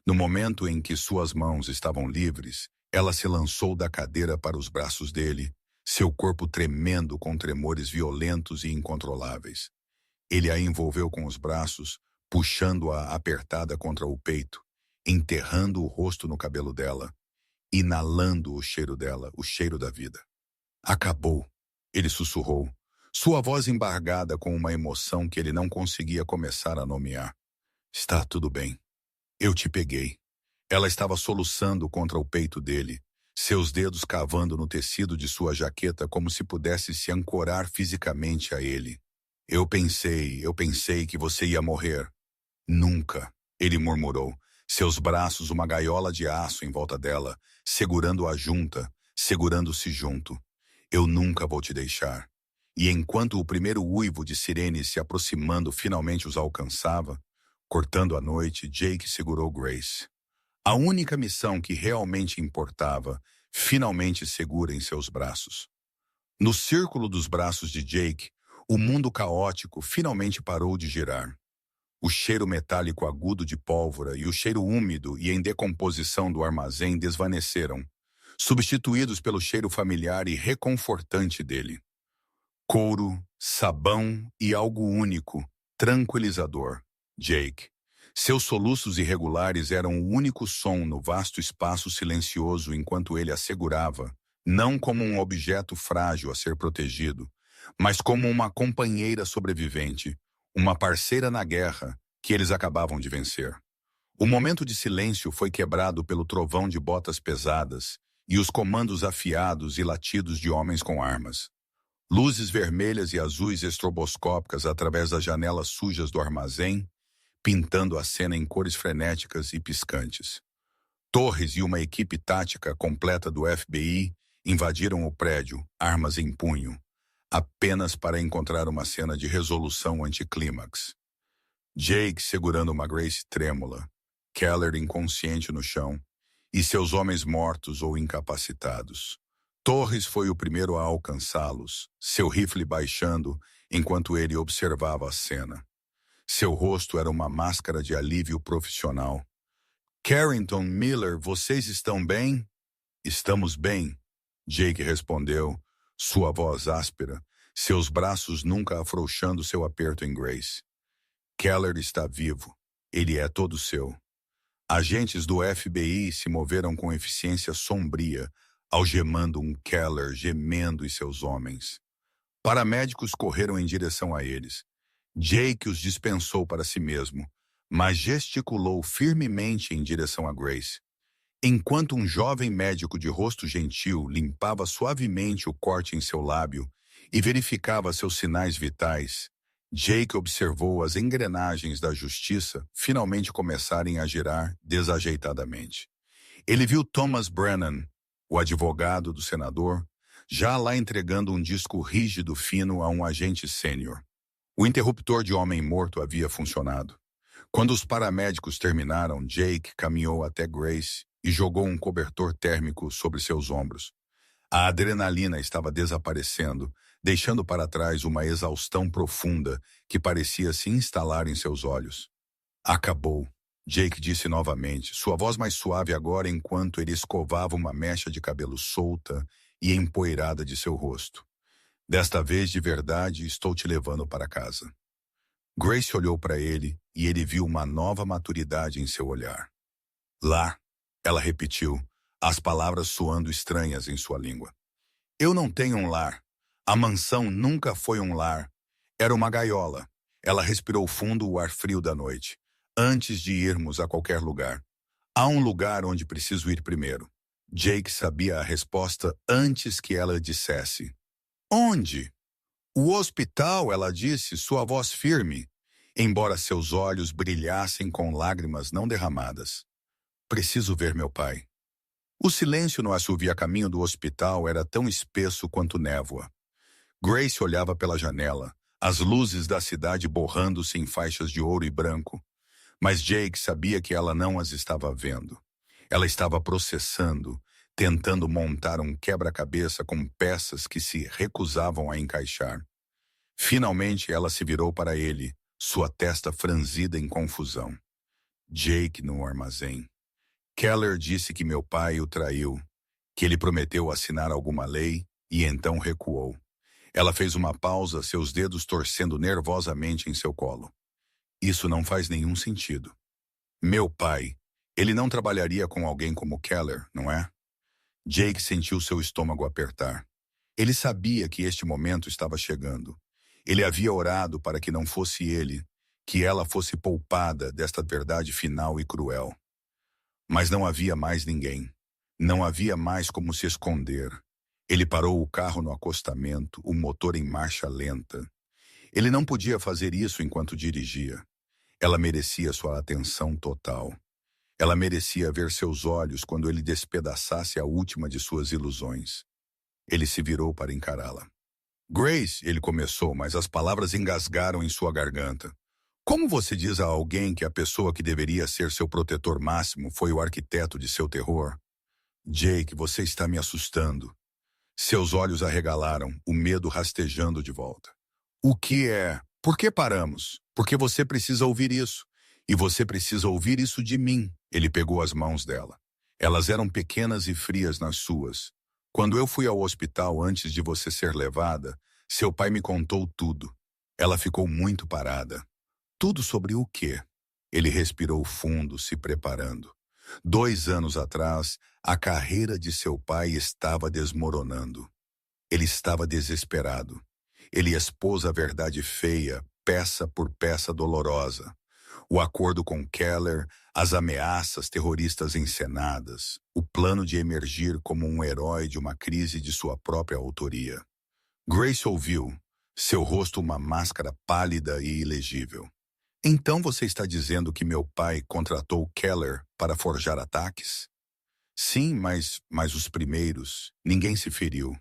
No momento em que suas mãos estavam livres, ela se lançou da cadeira para os braços dele, seu corpo tremendo com tremores violentos e incontroláveis. Ele a envolveu com os braços, puxando-a apertada contra o peito, enterrando o rosto no cabelo dela, inalando o cheiro dela, o cheiro da vida. Acabou, ele sussurrou, sua voz embargada com uma emoção que ele não conseguia começar a nomear. Está tudo bem. Eu te peguei. Ela estava soluçando contra o peito dele, seus dedos cavando no tecido de sua jaqueta como se pudesse se ancorar fisicamente a ele. Eu pensei que você ia morrer. Nunca, ele murmurou, seus braços uma gaiola de aço em volta dela, segurando-a junta, segurando-se junto. Eu nunca vou te deixar. E enquanto o primeiro uivo de sirene se aproximando finalmente os alcançava, cortando a noite, Jake segurou Grace. A única missão que realmente importava, finalmente segura em seus braços. No círculo dos braços de Jake, O mundo caótico finalmente parou de girar. O cheiro metálico agudo de pólvora e o cheiro úmido e em decomposição do armazém desvaneceram, substituídos pelo cheiro familiar e reconfortante dele. Couro, sabão e algo único, tranquilizador. Jake. Seus soluços irregulares eram o único som no vasto espaço silencioso enquanto ele a segurava, não como um objeto frágil a ser protegido, mas como uma companheira sobrevivente, uma parceira na guerra que eles acabavam de vencer. O momento de silêncio foi quebrado pelo trovão de botas pesadas e os comandos afiados e latidos de homens com armas. Luzes vermelhas e azuis estroboscópicas através das janelas sujas do armazém, pintando a cena em cores frenéticas e piscantes. Torres e uma equipe tática completa do FBI invadiram o prédio, armas em punho, apenas para encontrar uma cena de resolução anticlímax. Jake segurando uma Grace trêmula, Keller inconsciente no chão, e seus homens mortos ou incapacitados. Torres foi o primeiro a alcançá-los, seu rifle baixando enquanto ele observava a cena. Seu rosto era uma máscara de alívio profissional. Carrington, Miller, vocês estão bem? Estamos bem, Jake respondeu, sua voz áspera, seus braços nunca afrouxando seu aperto em Grace. Keller está vivo. Ele é todo seu. Agentes do FBI se moveram com eficiência sombria, algemando um Keller gemendo e seus homens. Paramédicos correram em direção a eles. Jake os dispensou para si mesmo, mas gesticulou firmemente em direção a Grace. Enquanto um jovem médico de rosto gentil limpava suavemente o corte em seu lábio e verificava seus sinais vitais, Jake observou as engrenagens da justiça finalmente começarem a girar desajeitadamente. Ele viu Thomas Brennan, o advogado do senador, já lá entregando um disco rígido fino a um agente sênior. O interruptor de homem morto havia funcionado. Quando os paramédicos terminaram, Jake caminhou até Grace e jogou um cobertor térmico sobre seus ombros. A adrenalina estava desaparecendo, deixando para trás uma exaustão profunda que parecia se instalar em seus olhos. Acabou, Jake disse novamente, sua voz mais suave agora enquanto ele escovava uma mecha de cabelo solta e empoeirada de seu rosto. Desta vez, de verdade, estou te levando para casa. Grace olhou para ele e ele viu uma nova maturidade em seu olhar. Lá, ela repetiu, as palavras soando estranhas em sua língua. Eu não tenho um lar. A mansão nunca foi um lar. Era uma gaiola. Ela respirou fundo o ar frio da noite, antes de irmos a qualquer lugar. Há um lugar onde preciso ir primeiro. Jake sabia a resposta antes que ela dissesse. Onde? O hospital, ela disse, sua voz firme, embora seus olhos brilhassem com lágrimas não derramadas. Preciso ver meu pai. O silêncio no assovio-caminho do hospital era tão espesso quanto névoa. Grace olhava pela janela, as luzes da cidade borrando-se em faixas de ouro e branco, mas Jake sabia que ela não as estava vendo. Ela estava processando, tentando montar um quebra-cabeça com peças que se recusavam a encaixar. Finalmente ela se virou para ele, sua testa franzida em confusão. Jake no armazém. Keller disse que meu pai o traiu, que ele prometeu assinar alguma lei e então recuou. Ela fez uma pausa, seus dedos torcendo nervosamente em seu colo. Isso não faz nenhum sentido. Meu pai, ele não trabalharia com alguém como Keller, não é? Jake sentiu seu estômago apertar. Ele sabia que este momento estava chegando. Ele havia orado para que não fosse ele, que ela fosse poupada desta verdade final e cruel. Mas não havia mais ninguém. Não havia mais como se esconder. Ele parou o carro no acostamento, o motor em marcha lenta. Ele não podia fazer isso enquanto dirigia. Ela merecia sua atenção total. Ela merecia ver seus olhos quando ele despedaçasse a última de suas ilusões. Ele se virou para encará-la. Grace, ele começou, mas as palavras engasgaram em sua garganta. Como você diz a alguém que a pessoa que deveria ser seu protetor máximo foi o arquiteto de seu terror? Jake, você está me assustando. Seus olhos arregalaram, o medo rastejando de volta. O que é? Por que paramos? Porque você precisa ouvir isso. E você precisa ouvir isso de mim. Ele pegou as mãos dela. Elas eram pequenas e frias nas suas. Quando eu fui ao hospital antes de você ser levada, seu pai me contou tudo. Ela ficou muito parada. Tudo sobre o quê? Ele respirou fundo, se preparando. 2 anos atrás, a carreira de seu pai estava desmoronando. Ele estava desesperado. Ele expôs a verdade feia, peça por peça dolorosa. O acordo com Keller, as ameaças terroristas encenadas, o plano de emergir como um herói de uma crise de sua própria autoria. Grace ouviu, seu rosto uma máscara pálida e ilegível. Então você está dizendo que meu pai contratou Keller para forjar ataques? Sim, mas os primeiros, ninguém se feriu.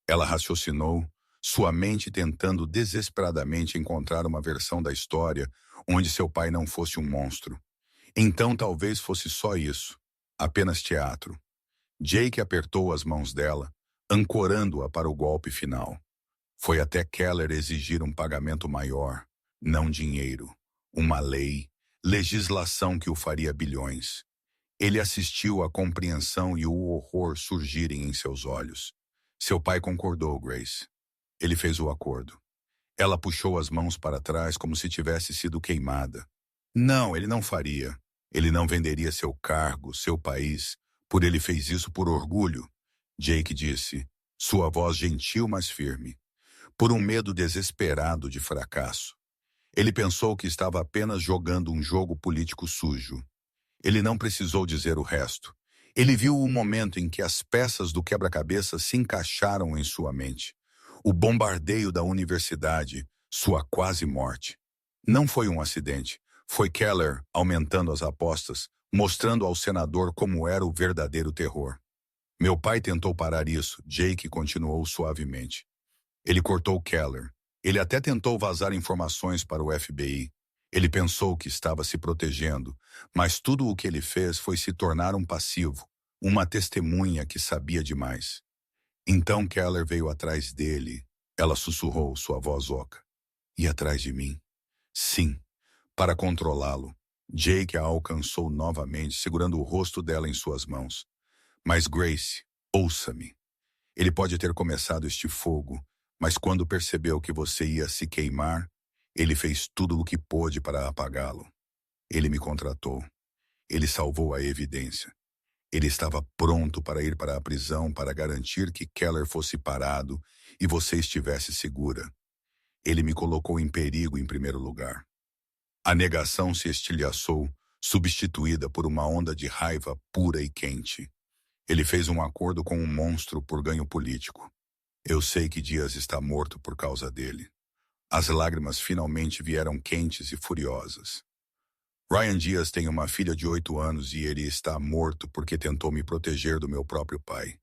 Ela raciocinou, sua mente tentando desesperadamente encontrar uma versão da história onde seu pai não fosse um monstro. Então talvez fosse só isso, apenas teatro. Jake apertou as mãos dela, ancorando-a para o golpe final. Foi até Keller exigir um pagamento maior, não dinheiro, uma lei, legislação que o faria bilhões. Ele assistiu à compreensão e o horror surgirem em seus olhos. Seu pai concordou, Grace. Ele fez o acordo. Ela puxou as mãos para trás como se tivesse sido queimada. Não, ele não faria. Ele não venderia seu cargo, seu país, por ele fez isso por orgulho. Jake disse, sua voz gentil, mas firme. Por um medo desesperado de fracasso. Ele pensou que estava apenas jogando um jogo político sujo. Ele não precisou dizer o resto. Ele viu o momento em que as peças do quebra-cabeça se encaixaram em sua mente. O bombardeio da universidade, sua quase morte. Não foi um acidente. Foi Keller aumentando as apostas, mostrando ao senador como era o verdadeiro terror. Meu pai tentou parar isso, Jake continuou suavemente. Ele cortou Keller. Ele até tentou vazar informações para o FBI. Ele pensou que estava se protegendo, mas tudo o que ele fez foi se tornar um passivo, uma testemunha que sabia demais. Então Keller veio atrás dele. Ela sussurrou, sua voz oca. E atrás de mim? Sim, para controlá-lo. Jake a alcançou novamente, segurando o rosto dela em suas mãos. Mas Grace, ouça-me. Ele pode ter começado este fogo, mas quando percebeu que você ia se queimar, ele fez tudo o que pôde para apagá-lo. Ele me contratou. Ele salvou a evidência. Ele estava pronto para ir para a prisão para garantir que Keller fosse parado e você estivesse segura. Ele me colocou em perigo em primeiro lugar. A negação se estilhaçou, substituída por uma onda de raiva pura e quente. Ele fez um acordo com um monstro por ganho político. Eu sei que Dias está morto por causa dele. As lágrimas finalmente vieram quentes e furiosas. Ryan Dias tem uma filha de 8 anos e ele está morto porque tentou me proteger do meu próprio pai.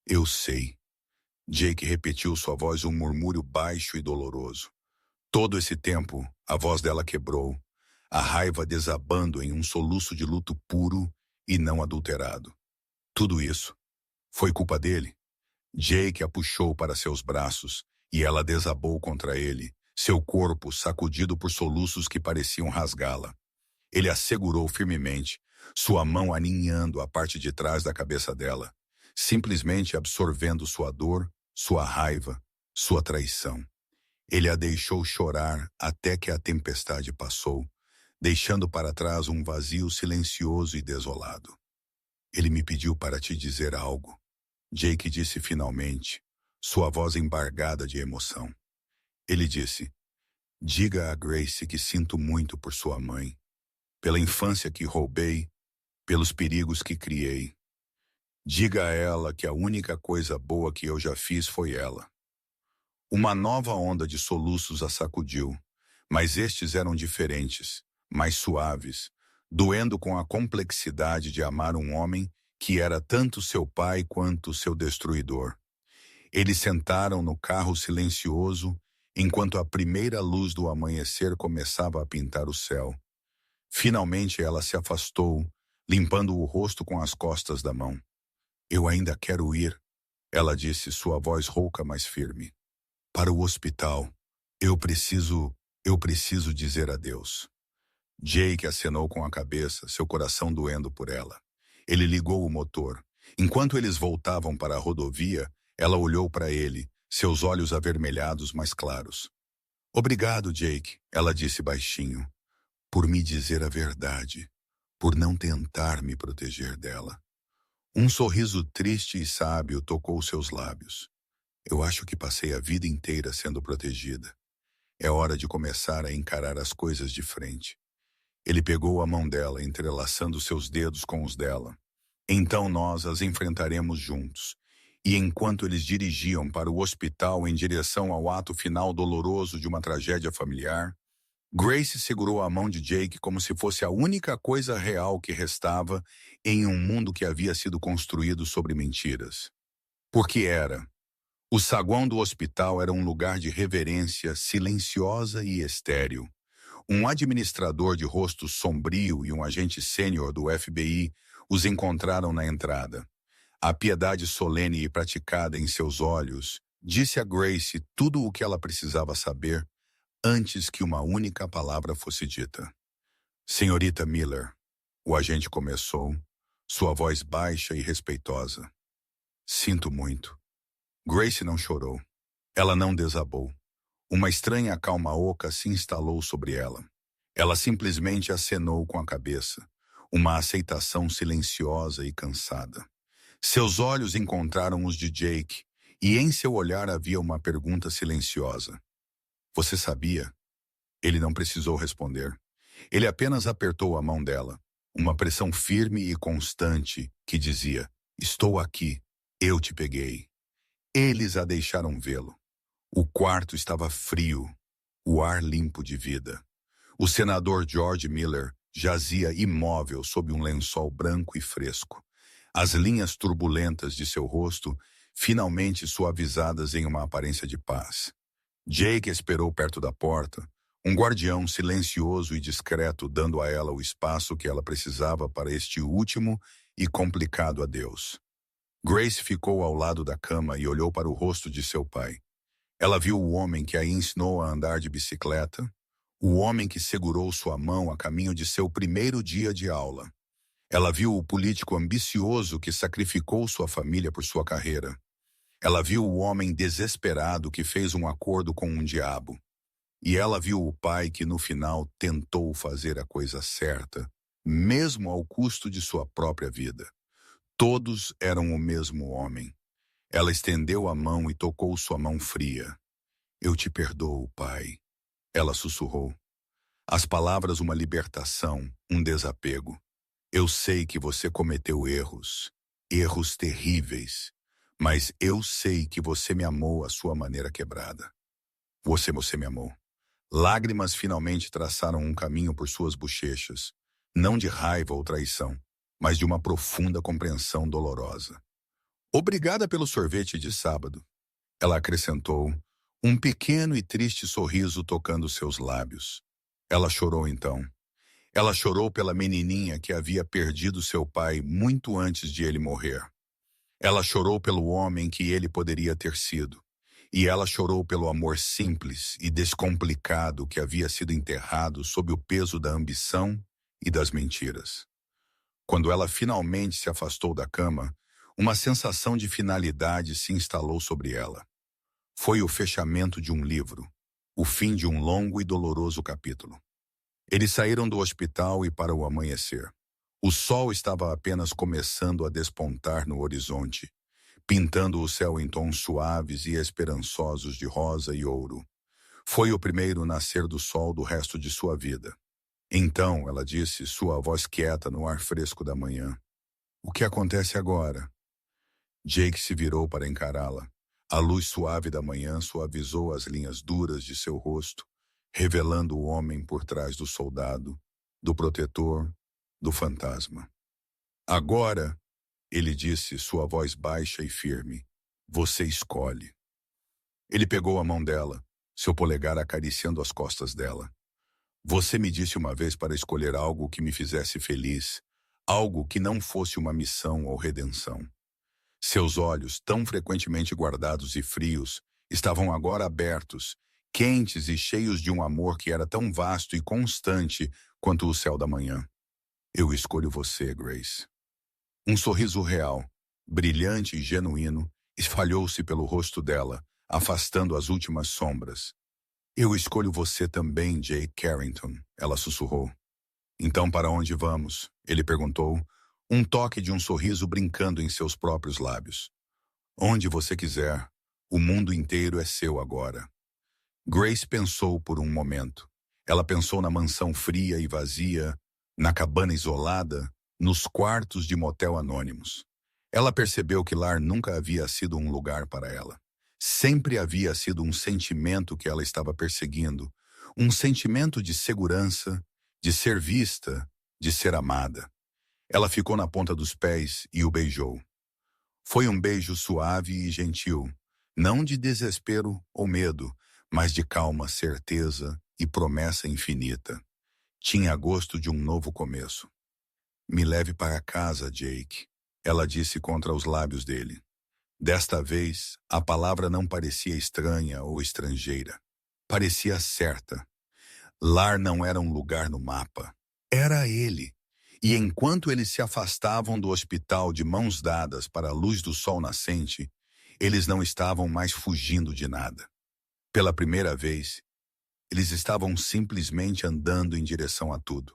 Eu sei. Jake repetiu sua voz um murmúrio baixo e doloroso. Todo esse tempo, a voz dela quebrou, a raiva desabando em um soluço de luto puro e não adulterado. Tudo isso foi culpa dele. Jake a puxou para seus braços e ela desabou contra ele, seu corpo sacudido por soluços que pareciam rasgá-la. Ele a segurou firmemente, sua mão aninhando a parte de trás da cabeça dela, simplesmente absorvendo sua dor, sua raiva, sua traição. Ele a deixou chorar até que a tempestade passou, deixando para trás um vazio silencioso e desolado. Ele me pediu para te dizer algo. Jake disse finalmente, sua voz embargada de emoção. Ele disse, diga a Grace que sinto muito por sua mãe, pela infância que roubei, pelos perigos que criei. Diga a ela que a única coisa boa que eu já fiz foi ela. Uma nova onda de soluços a sacudiu, mas estes eram diferentes, mais suaves, doendo com a complexidade de amar um homem que era tanto seu pai quanto seu destruidor. Eles sentaram no carro silencioso, enquanto a primeira luz do amanhecer começava a pintar o céu. Finalmente ela se afastou, limpando o rosto com as costas da mão. Eu ainda quero ir, ela disse, sua voz rouca mas firme. Para o hospital. Eu preciso, eu preciso dizer adeus. Jake acenou com a cabeça, seu coração doendo por ela. Ele ligou o motor. Enquanto eles voltavam para a rodovia, ela olhou para ele, seus olhos avermelhados mais claros. Obrigado, Jake, ela disse baixinho, por me dizer a verdade, por não tentar me proteger dela. Um sorriso triste e sábio tocou seus lábios. Eu acho que passei a vida inteira sendo protegida. É hora de começar a encarar as coisas de frente. Ele pegou a mão dela, entrelaçando seus dedos com os dela. Então nós as enfrentaremos juntos. E enquanto eles dirigiam para o hospital em direção ao ato final doloroso de uma tragédia familiar, Grace segurou a mão de Jake como se fosse a única coisa real que restava em um mundo que havia sido construído sobre mentiras. Porque era. O saguão do hospital era um lugar de reverência silenciosa e estéril. Um administrador de rosto sombrio e um agente sênior do FBI os encontraram na entrada. A piedade solene e praticada em seus olhos disse a Grace tudo o que ela precisava saber antes que uma única palavra fosse dita. Senhorita Miller, o agente começou, sua voz baixa e respeitosa. Sinto muito. Grace não chorou. Ela não desabou. Uma estranha calma oca se instalou sobre ela. Ela simplesmente acenou com a cabeça, uma aceitação silenciosa e cansada. Seus olhos encontraram os de Jake, e em seu olhar havia uma pergunta silenciosa. Você sabia? Ele não precisou responder. Ele apenas apertou a mão dela, uma pressão firme e constante que dizia, estou aqui, eu te peguei. Eles a deixaram vê-lo. O quarto estava frio, o ar limpo de vida. O senador George Miller jazia imóvel sob um lençol branco e fresco. As linhas turbulentas de seu rosto finalmente suavizadas em uma aparência de paz. Jake esperou perto da porta, um guardião silencioso e discreto dando a ela o espaço que ela precisava para este último e complicado adeus. Grace ficou ao lado da cama e olhou para o rosto de seu pai. Ela viu o homem que a ensinou a andar de bicicleta, o homem que segurou sua mão a caminho de seu primeiro dia de aula. Ela viu o político ambicioso que sacrificou sua família por sua carreira. Ela viu o homem desesperado que fez um acordo com um diabo. E ela viu o pai que no final tentou fazer a coisa certa, mesmo ao custo de sua própria vida. Todos eram o mesmo homem. Ela estendeu a mão e tocou sua mão fria. Eu te perdoo, pai. Ela sussurrou. As palavras uma libertação, um desapego. Eu sei que você cometeu erros, erros terríveis, mas eu sei que você me amou à sua maneira quebrada. Você me amou. Lágrimas finalmente traçaram um caminho por suas bochechas, não de raiva ou traição, mas de uma profunda compreensão dolorosa. Obrigada pelo sorvete de sábado, ela acrescentou, um pequeno e triste sorriso tocando seus lábios. Ela chorou então. Ela chorou pela menininha que havia perdido seu pai muito antes de ele morrer. Ela chorou pelo homem que ele poderia ter sido. E ela chorou pelo amor simples e descomplicado que havia sido enterrado sob o peso da ambição e das mentiras. Quando ela finalmente se afastou da cama, uma sensação de finalidade se instalou sobre ela. Foi o fechamento de um livro, o fim de um longo e doloroso capítulo. Eles saíram do hospital e para o amanhecer. O sol estava apenas começando a despontar no horizonte, pintando o céu em tons suaves e esperançosos de rosa e ouro. Foi o primeiro nascer do sol do resto de sua vida. Então, ela disse, sua voz quieta no ar fresco da manhã. O que acontece agora? Jake se virou para encará-la. A luz suave da manhã suavizou as linhas duras de seu rosto, revelando o homem por trás do soldado, do protetor, do fantasma. Agora, ele disse, sua voz baixa e firme, você escolhe. Ele pegou a mão dela, seu polegar acariciando as costas dela. Você me disse uma vez para escolher algo que me fizesse feliz, algo que não fosse uma missão ou redenção. Seus olhos, tão frequentemente guardados e frios, estavam agora abertos, quentes e cheios de um amor que era tão vasto e constante quanto o céu da manhã. Eu escolho você, Grace. Um sorriso real, brilhante e genuíno, espalhou-se pelo rosto dela, afastando as últimas sombras. Eu escolho você também, Jake Carrington, ela sussurrou. Então para onde vamos? Ele perguntou, um toque de um sorriso brincando em seus próprios lábios. Onde você quiser, o mundo inteiro é seu agora. Grace pensou por um momento. Ela pensou na mansão fria e vazia, na cabana isolada, nos quartos de motel anônimos. Ela percebeu que lar nunca havia sido um lugar para ela. Sempre havia sido um sentimento que ela estava perseguindo, um sentimento de segurança, de ser vista, de ser amada. Ela ficou na ponta dos pés e o beijou. Foi um beijo suave e gentil, não de desespero ou medo, mas de calma certeza e promessa infinita. Tinha gosto de um novo começo. Me leve para casa, Jake, ela disse contra os lábios dele. Desta vez, a palavra não parecia estranha ou estrangeira. Parecia certa. Lar não era um lugar no mapa. Era ele. E enquanto eles se afastavam do hospital de mãos dadas para a luz do sol nascente, eles não estavam mais fugindo de nada. Pela primeira vez, eles estavam simplesmente andando em direção a tudo.